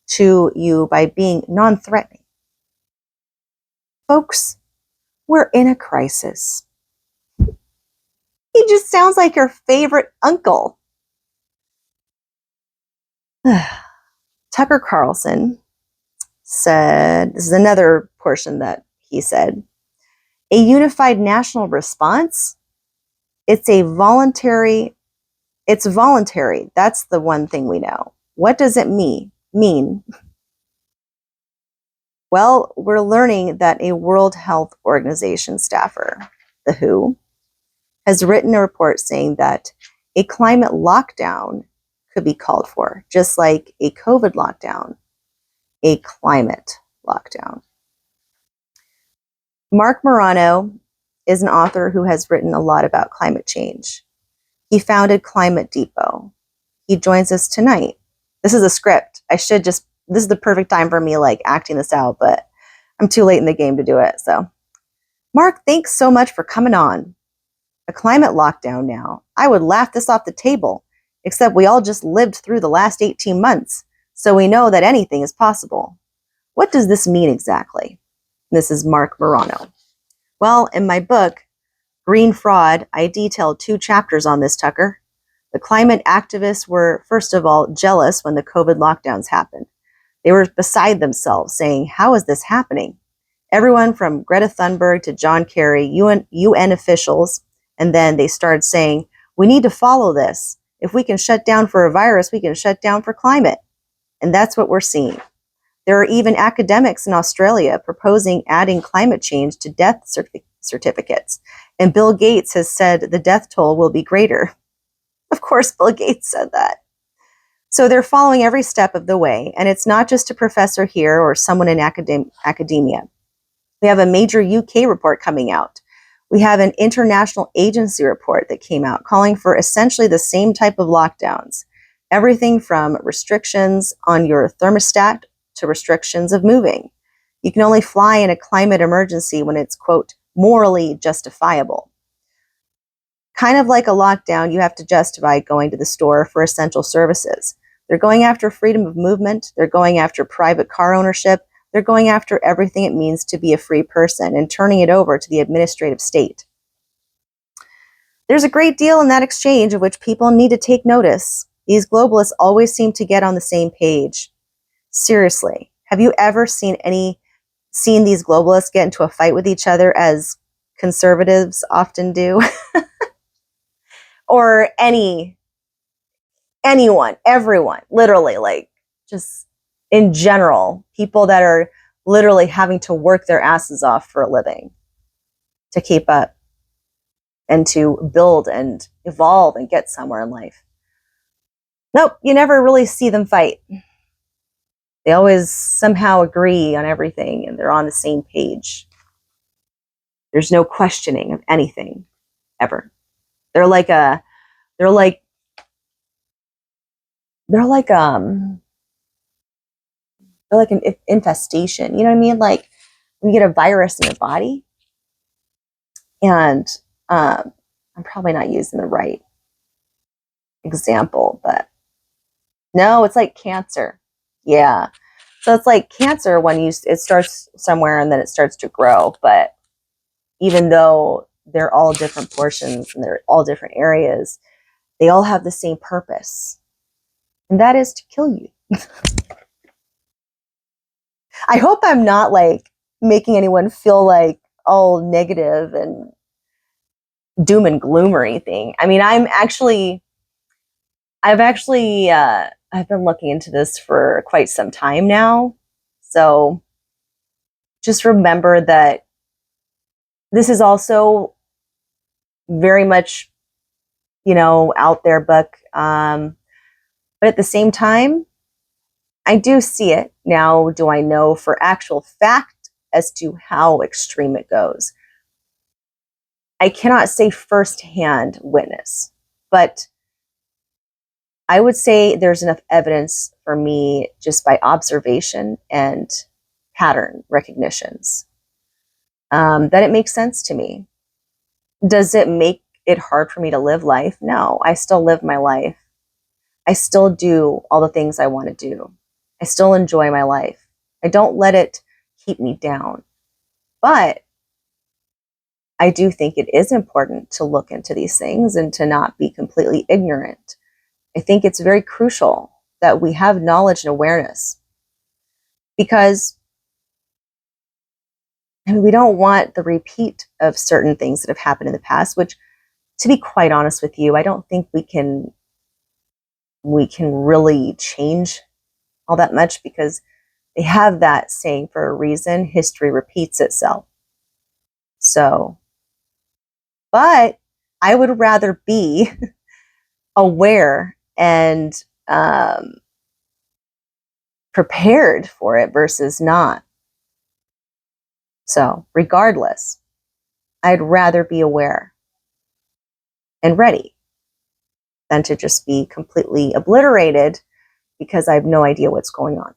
to you by being non-threatening. Folks, we're in a crisis. He just sounds like your favorite uncle. Tucker Carlson said, this is another portion that he said, a unified national response, it's voluntary. That's the one thing we know. What does it mean? Well, we're learning that a World Health Organization staffer, the WHO, has written a report saying that a climate lockdown could be called for, just like a COVID lockdown, a climate lockdown. Mark Morano is an author who has written a lot about climate change. He founded Climate Depot. He joins us tonight. This is a script. This is the perfect time for me like acting this out, but I'm too late in the game to do it. So, Mark, thanks so much for coming on. A climate lockdown now. I would laugh this off the table, except we all just lived through the last 18 months, so we know that anything is possible. What does this mean exactly? This is Mark Morano. Well, in my book, Green Fraud, I detailed 2 chapters on this, Tucker. The climate activists were, first of all, jealous when the COVID lockdowns happened. They were beside themselves, saying, how is this happening? Everyone from Greta Thunberg to John Kerry, UN officials, and then they started saying, we need to follow this. If we can shut down for a virus, we can shut down for climate. And that's what we're seeing. There are even academics in Australia proposing adding climate change to death certificates. And Bill Gates has said the death toll will be greater. Of course, Bill Gates said that. So they're following every step of the way. And it's not just a professor here or someone in academia. We have a major UK report coming out. We have an international agency report that came out calling for essentially the same type of lockdowns. Everything from restrictions on your thermostat to restrictions of moving. You can only fly in a climate emergency when it's, quote, morally justifiable. Kind of like a lockdown, you have to justify going to the store for essential services. They're going after freedom of movement. They're going after private car ownership. They're going after everything it means to be a free person and turning it over to the administrative state. There's a great deal in that exchange of which people need to take notice. These globalists always seem to get on the same page. Seriously, have you ever seen these globalists get into a fight with each other as conservatives often do? Or everyone, literally, like just in general, people that are literally having to work their asses off for a living to keep up and to build and evolve and get somewhere in life. Nope, you never really see them fight. They always somehow agree on everything and they're on the same page. There's no questioning of anything, ever. They're like an infestation. You know what I mean? Like when you get a virus in your body, and I'm probably not using the right example, but no, it's like cancer. Yeah. So it's like cancer when it starts somewhere and then it starts to grow. But even though they're all different portions and they're all different areas, they all have the same purpose. And that is to kill you. I hope I'm not like making anyone feel like all negative and doom and gloom or anything. I mean, I've been looking into this for quite some time now. So just remember that this is also very much, out there book. But at the same time, I do see it. Now, do I know for actual fact as to how extreme it goes? I cannot say firsthand witness, but I would say there's enough evidence for me just by observation and pattern recognitions that it makes sense to me. Does it make it hard for me to live life? No, I still live my life. I still do all the things I want to do. I still enjoy my life. I don't let it keep me down. But I do think it is important to look into these things and to not be completely ignorant. I think it's very crucial that we have knowledge and awareness because we don't want the repeat of certain things that have happened in the past, which, to be quite honest with you, I don't think we can really change all that much because they have that saying for a reason, history repeats itself. So, but I would rather be aware and prepared for it versus not. So, regardless, I'd rather be aware and ready than to just be completely obliterated because I have no idea what's going on.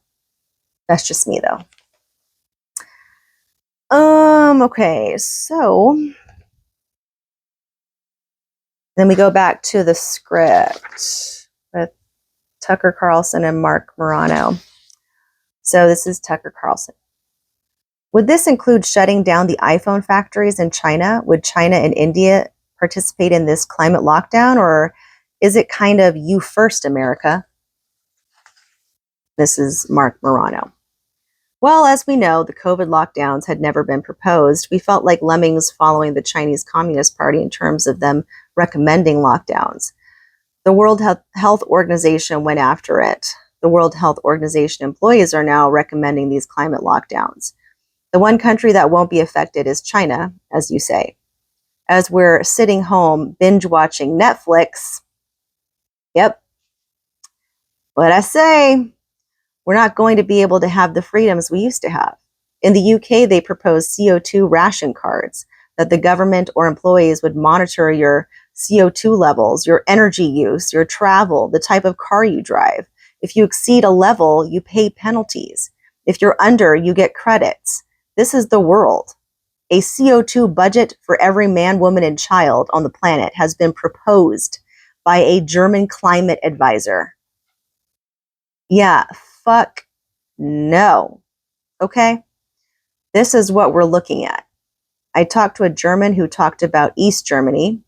That's just me, though. Okay, so then we go back to the script with Tucker Carlson and Mark Morano. So this is Tucker Carlson. Would this include shutting down the iPhone factories in China? Would China and India participate in this climate lockdown, or is it kind of you first, America? This is Mark Morano. Well, as we know, the COVID lockdowns had never been proposed. We felt like lemmings following the Chinese Communist Party in terms of them recommending lockdowns. The World Health Organization went after it. The World Health Organization employees are now recommending these climate lockdowns. The one country that won't be affected is China, as you say. As we're sitting home binge watching Netflix, yep, what I say, we're not going to be able to have the freedoms we used to have. In the UK, they proposed CO2 ration cards that the government or employees would monitor your CO2 levels, your energy use, your travel, the type of car you drive. If you exceed a level, you pay penalties. If you're under, you get credits. This is the world. A CO2 budget for every man, woman, and child on the planet has been proposed by a German climate advisor. Yeah, fuck no. Okay? This is what we're looking at. I talked to a German who talked about East Germany.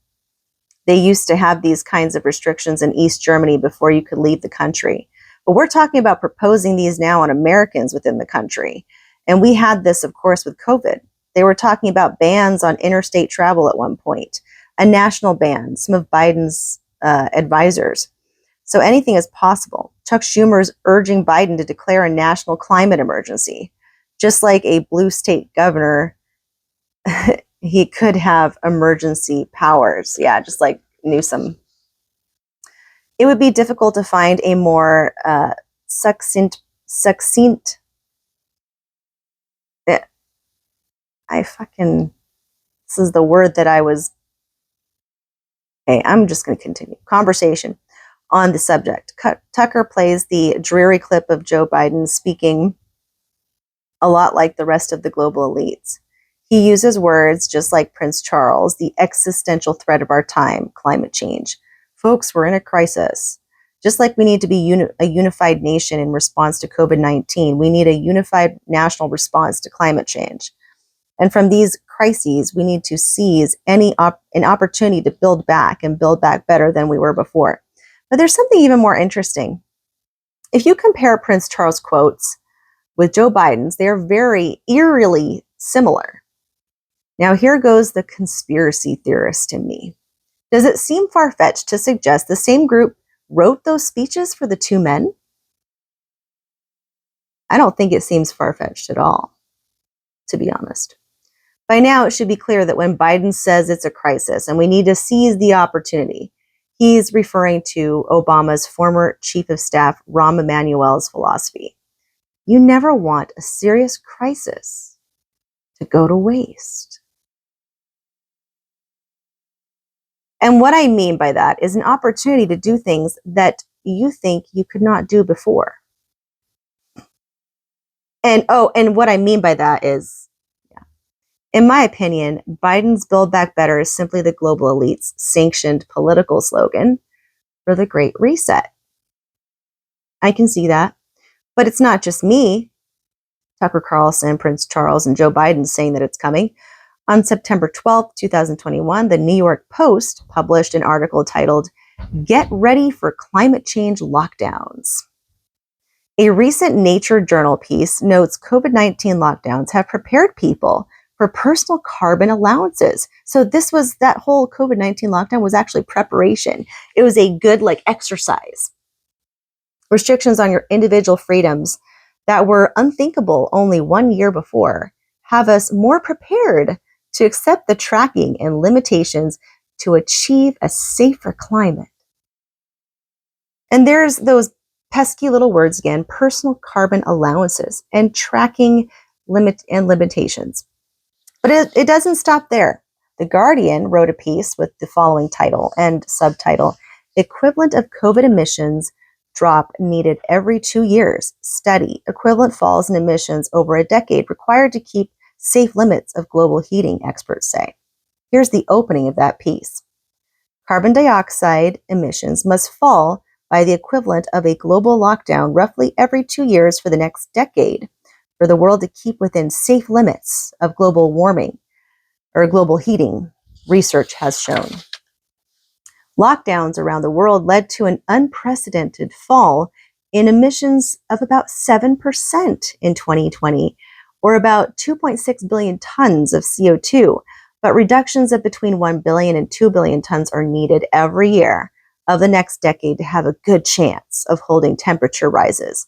They used to have these kinds of restrictions in East Germany before you could leave the country. But we're talking about proposing these now on Americans within the country. And we had this, of course, with COVID. They were talking about bans on interstate travel at one point, a national ban, some of Biden's advisors. So anything is possible. Chuck Schumer's urging Biden to declare a national climate emergency. Just like a blue state governor, he could have emergency powers. Yeah, just like Newsom. It would be difficult to find a more succinct this is the word that I was, okay, I'm just going to continue. Conversation on the subject. Tucker plays the dreary clip of Joe Biden speaking a lot like the rest of the global elites. He uses words just like Prince Charles, the existential threat of our time, climate change. Folks, we're in a crisis. Just like we need to be a unified nation in response to COVID-19, we need a unified national response to climate change. And from these crises, we need to seize an opportunity to build back and build back better than we were before. But there's something even more interesting. If you compare Prince Charles' quotes with Joe Biden's, they're very eerily similar. Now, here goes the conspiracy theorist in me. Does it seem far-fetched to suggest the same group wrote those speeches for the two men? I don't think it seems far-fetched at all, to be honest. By now, it should be clear that when Biden says it's a crisis and we need to seize the opportunity, he's referring to Obama's former chief of staff, Rahm Emanuel's philosophy. You never want a serious crisis to go to waste. And what I mean by that is an opportunity to do things that you think you could not do before. And what I mean by that is, in my opinion, Biden's Build Back Better is simply the global elite's sanctioned political slogan for the Great Reset. I can see that. But it's not just me, Tucker Carlson, Prince Charles, and Joe Biden saying that it's coming. On September 12th, 2021, the New York Post published an article titled, "Get Ready for Climate Change Lockdowns." A recent Nature Journal piece notes COVID-19 lockdowns have prepared people for personal carbon allowances. So that whole COVID-19 lockdown was actually preparation. It was a good exercise. Restrictions on your individual freedoms that were unthinkable only 1 year before have us more prepared to accept the tracking and limitations to achieve a safer climate. And there's those pesky little words again, personal carbon allowances and tracking limitations. But it doesn't stop there. The Guardian wrote a piece with the following title and subtitle, "Equivalent of COVID emissions drop needed every 2 years. Study equivalent falls in emissions over a decade required to keep safe limits of global heating," experts say. Here's the opening of that piece. Carbon dioxide emissions must fall by the equivalent of a global lockdown roughly every 2 years for the next decade for the world to keep within safe limits of global warming or global heating, research has shown. Lockdowns around the world led to an unprecedented fall in emissions of about 7% in 2020, or about 2.6 billion tons of CO2, but reductions of between 1 billion and 2 billion tons are needed every year of the next decade to have a good chance of holding temperature rises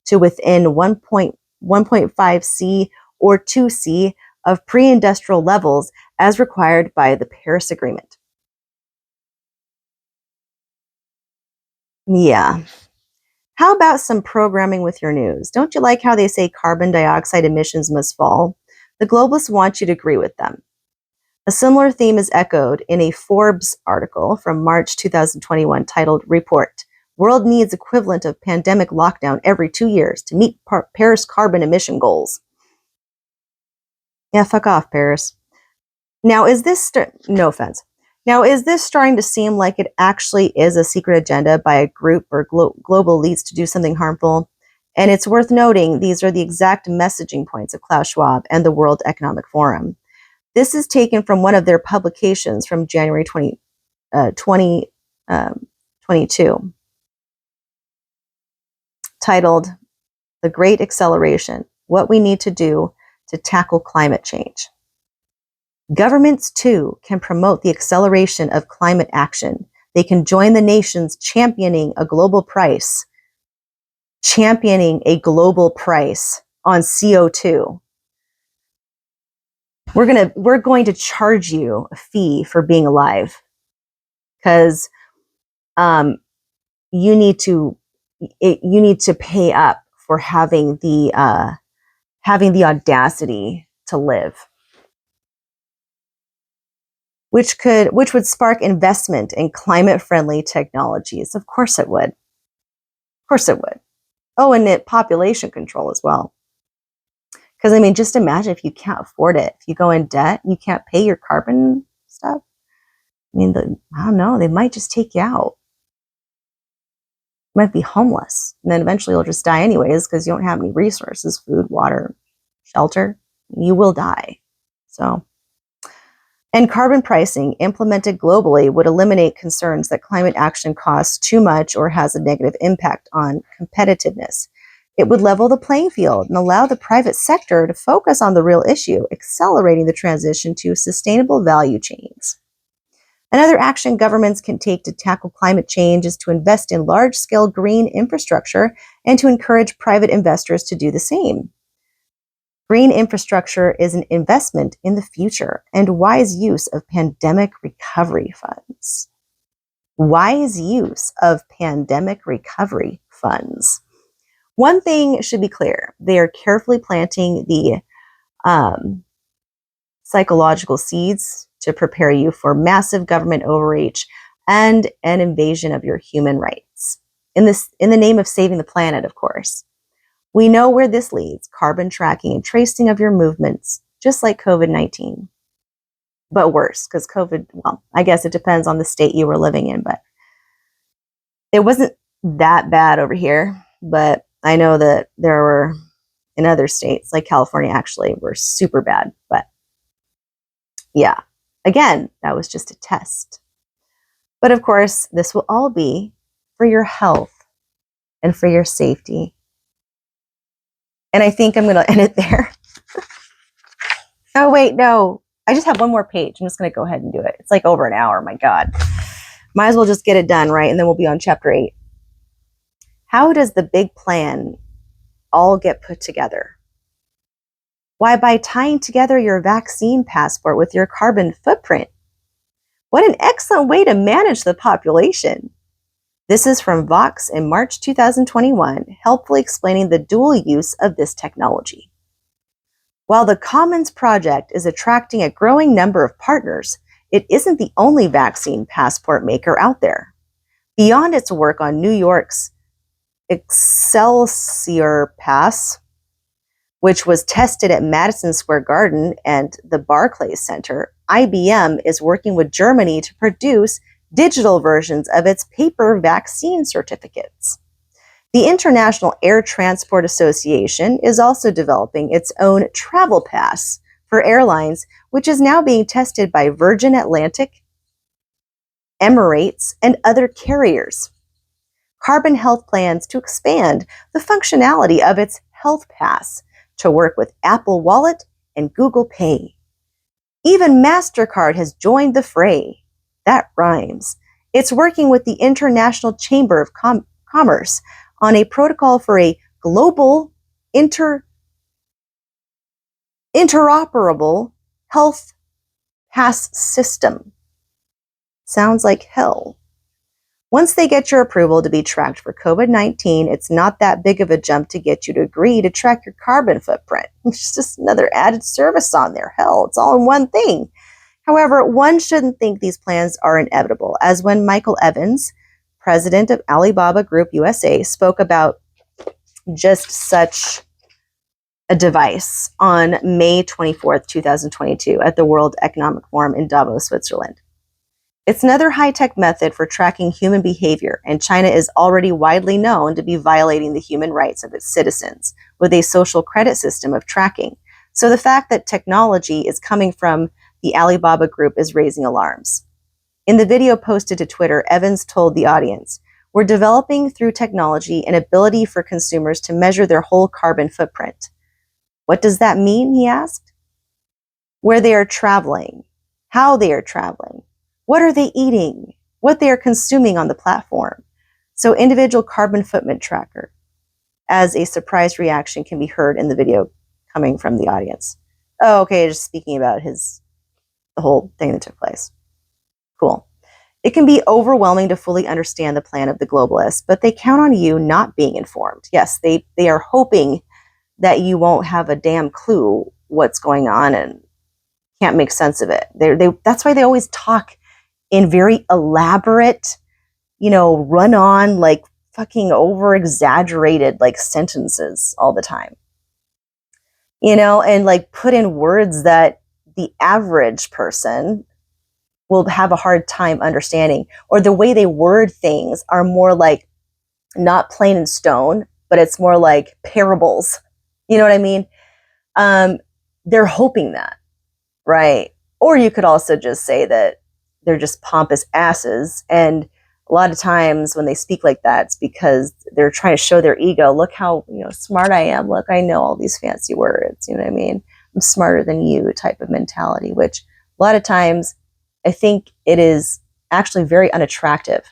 to within 1.5 C or 2 C of pre-industrial levels as required by the Paris Agreement. Yeah. How about some programming with your news? Don't you like how they say carbon dioxide emissions must fall? The globalists want you to agree with them. A similar theme is echoed in a Forbes article from March 2021 titled, "Report, World Needs Equivalent of Pandemic Lockdown Every 2 Years to Meet Paris Carbon Emission Goals." Yeah, fuck off, Paris. Now, is this, no offense, now is this starting to seem like it actually is a secret agenda by a group or global elites to do something harmful? And it's worth noting, these are the exact messaging points of Klaus Schwab and the World Economic Forum. This is taken from one of their publications from January 2022, titled "The Great Acceleration, What We Need to Do to Tackle Climate Change." Governments, too, can promote the acceleration of climate action. They can join the nations championing a global price on CO2. We're going to charge you a fee for being alive because you need to pay up for having the audacity to live, which would spark investment in climate-friendly technologies. Of course it would. Of course it would. Oh, and population control as well. Because, I mean, just imagine if you can't afford it. If you go in debt, you can't pay your carbon stuff. I mean, I don't know, they might just take you out. You might be homeless. And then eventually you'll just die anyways because you don't have any resources, food, water, shelter. You will die. So, and carbon pricing implemented globally would eliminate concerns that climate action costs too much or has a negative impact on competitiveness. It would level the playing field and allow the private sector to focus on the real issue, accelerating the transition to sustainable value chains. Another action governments can take to tackle climate change is to invest in large-scale green infrastructure and to encourage private investors to do the same. Green infrastructure is an investment in the future and wise use of pandemic recovery funds. Wise use of pandemic recovery funds. One thing should be clear. They are carefully planting the psychological seeds to prepare you for massive government overreach and an invasion of your human rights. in the name of saving the planet, of course. We know where this leads, carbon tracking and tracing of your movements, just like COVID-19. But worse, because COVID, well, I guess it depends on the state you were living in, but it wasn't that bad over here. But I know that there were in other states, like California, actually, were super bad. But yeah, again, that was just a test. But of course, this will all be for your health and for your safety. And I think I'm going to end it there. Oh, wait, no. I just have one more page. I'm just going to go ahead and do it. It's like over an hour. My God. Might as well just get it done, right? And then we'll be on chapter 8. How does the big plan all get put together? Why, by tying together your vaccine passport with your carbon footprint. What an excellent way to manage the population. This is from Vox in March 2021, helpfully explaining the dual use of this technology. While the Commons Project is attracting a growing number of partners, it isn't the only vaccine passport maker out there. Beyond its work on New York's Excelsior Pass, which was tested at Madison Square Garden and the Barclays Center, IBM is working with Germany to produce digital versions of its paper vaccine certificates. The International Air Transport Association is also developing its own travel pass for airlines, which is now being tested by Virgin Atlantic, Emirates, and other carriers. Carbon Health plans to expand the functionality of its Health Pass to work with Apple Wallet and Google Pay. Even MasterCard has joined the fray. That rhymes. It's working with the International Chamber of Commerce on a protocol for a global interoperable health pass system. Sounds like hell. Once they get your approval to be tracked for COVID-19, it's not that big of a jump to get you to agree to track your carbon footprint. It's just another added service on there. Hell, it's all in one thing. However, one shouldn't think these plans are inevitable, as when Michael Evans, president of Alibaba Group USA, spoke about just such a device on May 24th, 2022 at the World Economic Forum in Davos, Switzerland. It's another high-tech method for tracking human behavior, and China is already widely known to be violating the human rights of its citizens with a social credit system of tracking. So the fact that technology is coming from the Alibaba Group is raising alarms. In the video posted to Twitter, Evans told the audience, "We're developing through technology an ability for consumers to measure their whole carbon footprint." What does that mean, he asked? Where they are traveling, how they are traveling, what are they eating, what they are consuming on the platform. So individual carbon footprint tracker. As a surprised reaction can be heard in the video coming from the audience. Oh, okay, just speaking about the whole thing that took place. Cool. It can be overwhelming to fully understand the plan of the globalists, but they count on you not being informed. Yes, they are hoping that you won't have a damn clue what's going on and can't make sense of it. That's why they always talk in very elaborate, run on, like fucking over exaggerated like sentences all the time. And like put in words that the average person will have a hard time understanding, or the way they word things are more like not plain in stone, but it's more like parables. You know what I mean? They're hoping that, right? Or you could also just say that they're just pompous asses. And a lot of times when they speak like that, it's because they're trying to show their ego. Look how smart I am. Look, I know all these fancy words. You know what I mean? I'm smarter than you type of mentality, which a lot of times I think it is actually very unattractive.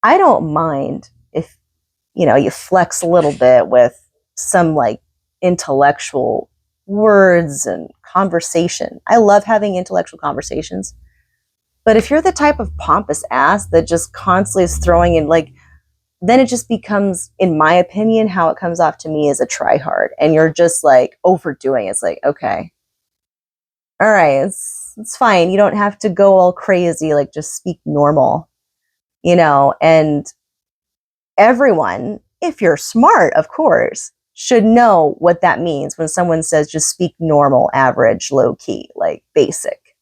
I don't mind if, you flex a little bit with some like intellectual words and conversation. I love having intellectual conversations. But if you're the type of pompous ass that just constantly is throwing in then it just becomes, in my opinion, how it comes off to me as a try hard. And you're just like overdoing it. It's like, okay, all right, it's fine. You don't have to go all crazy, like just speak normal. and everyone, if you're smart, of course, should know what that means when someone says just speak normal, average, low key, like basic.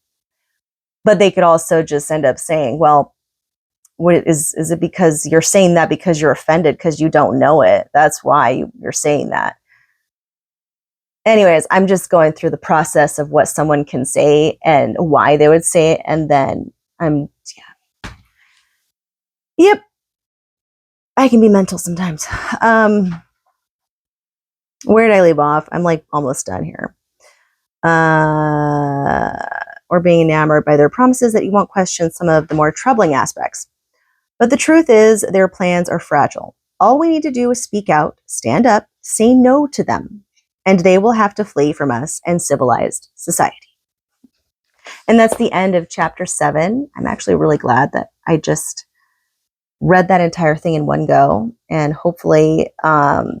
But they could also just end up saying, well, what is it because you're saying that because you're offended because you don't know it? That's why you're saying that. Anyways, I'm just going through the process of what someone can say and why they would say it. And then yep, I can be mental sometimes. Where did I leave off? I'm like almost done here. Or being enamored by their promises that you won't question some of the more troubling aspects. But the truth is, their plans are fragile. All we need to do is speak out, stand up, say no to them, and they will have to flee from us and civilized society. And that's the end of chapter 7. I'm actually really glad that I just read that entire thing in one go, and hopefully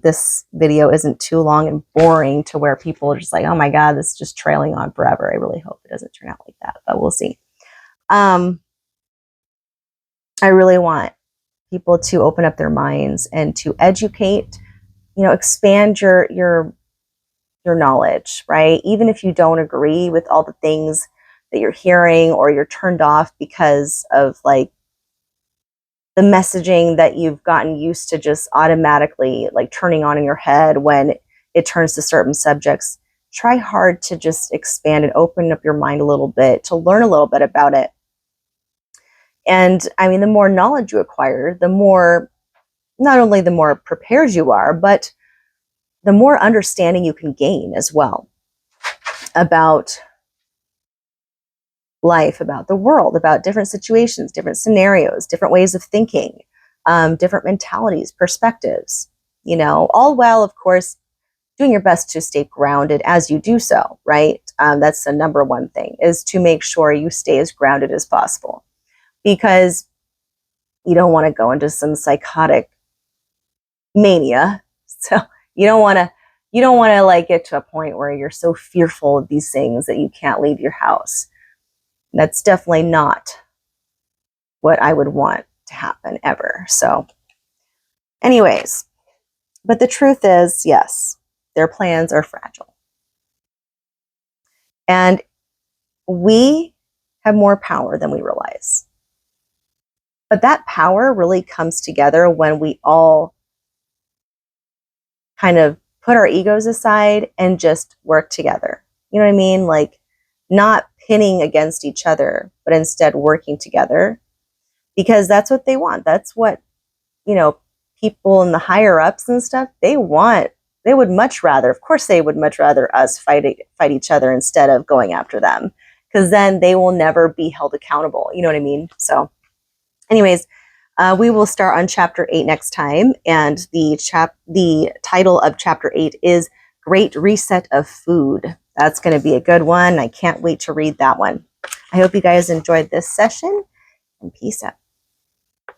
this video isn't too long and boring to where people are just like, oh my god, this is just trailing on forever. I really hope it doesn't turn out like that, but we'll see. I really want people to open up their minds and to educate, expand your knowledge, right? Even if you don't agree with all the things that you're hearing, or you're turned off because of like the messaging that you've gotten used to just automatically like turning on in your head when it turns to certain subjects, try hard to just expand and open up your mind a little bit, to learn a little bit about it. And I mean, the more knowledge you acquire, the more, not only the more prepared you are, but the more understanding you can gain as well about life, about the world, about different situations, different scenarios, different ways of thinking, different mentalities, perspectives, all while, of course, doing your best to stay grounded as you do so, right? That's the number one thing, is to make sure you stay as grounded as possible, because you don't want to go into some psychotic mania. So you don't want to like get to a point where you're so fearful of these things that you can't leave your house. That's definitely not what I would want to happen ever. So anyways, but the truth is, yes, their plans are fragile. And we have more power than we realize. But that power really comes together when we all kind of put our egos aside and just work together. You know what I mean? Like, not pinning against each other, but instead working together, because that's what they want. That's what, people in the higher ups and stuff, they want. They would much rather, of course, they would much rather us fight each other instead of going after them, because then they will never be held accountable. You know what I mean? So anyways, we will start on chapter 8 next time. And the title of chapter 8 is Great Reset of Food. That's going to be a good one. I can't wait to read that one. I hope you guys enjoyed this session, and peace out.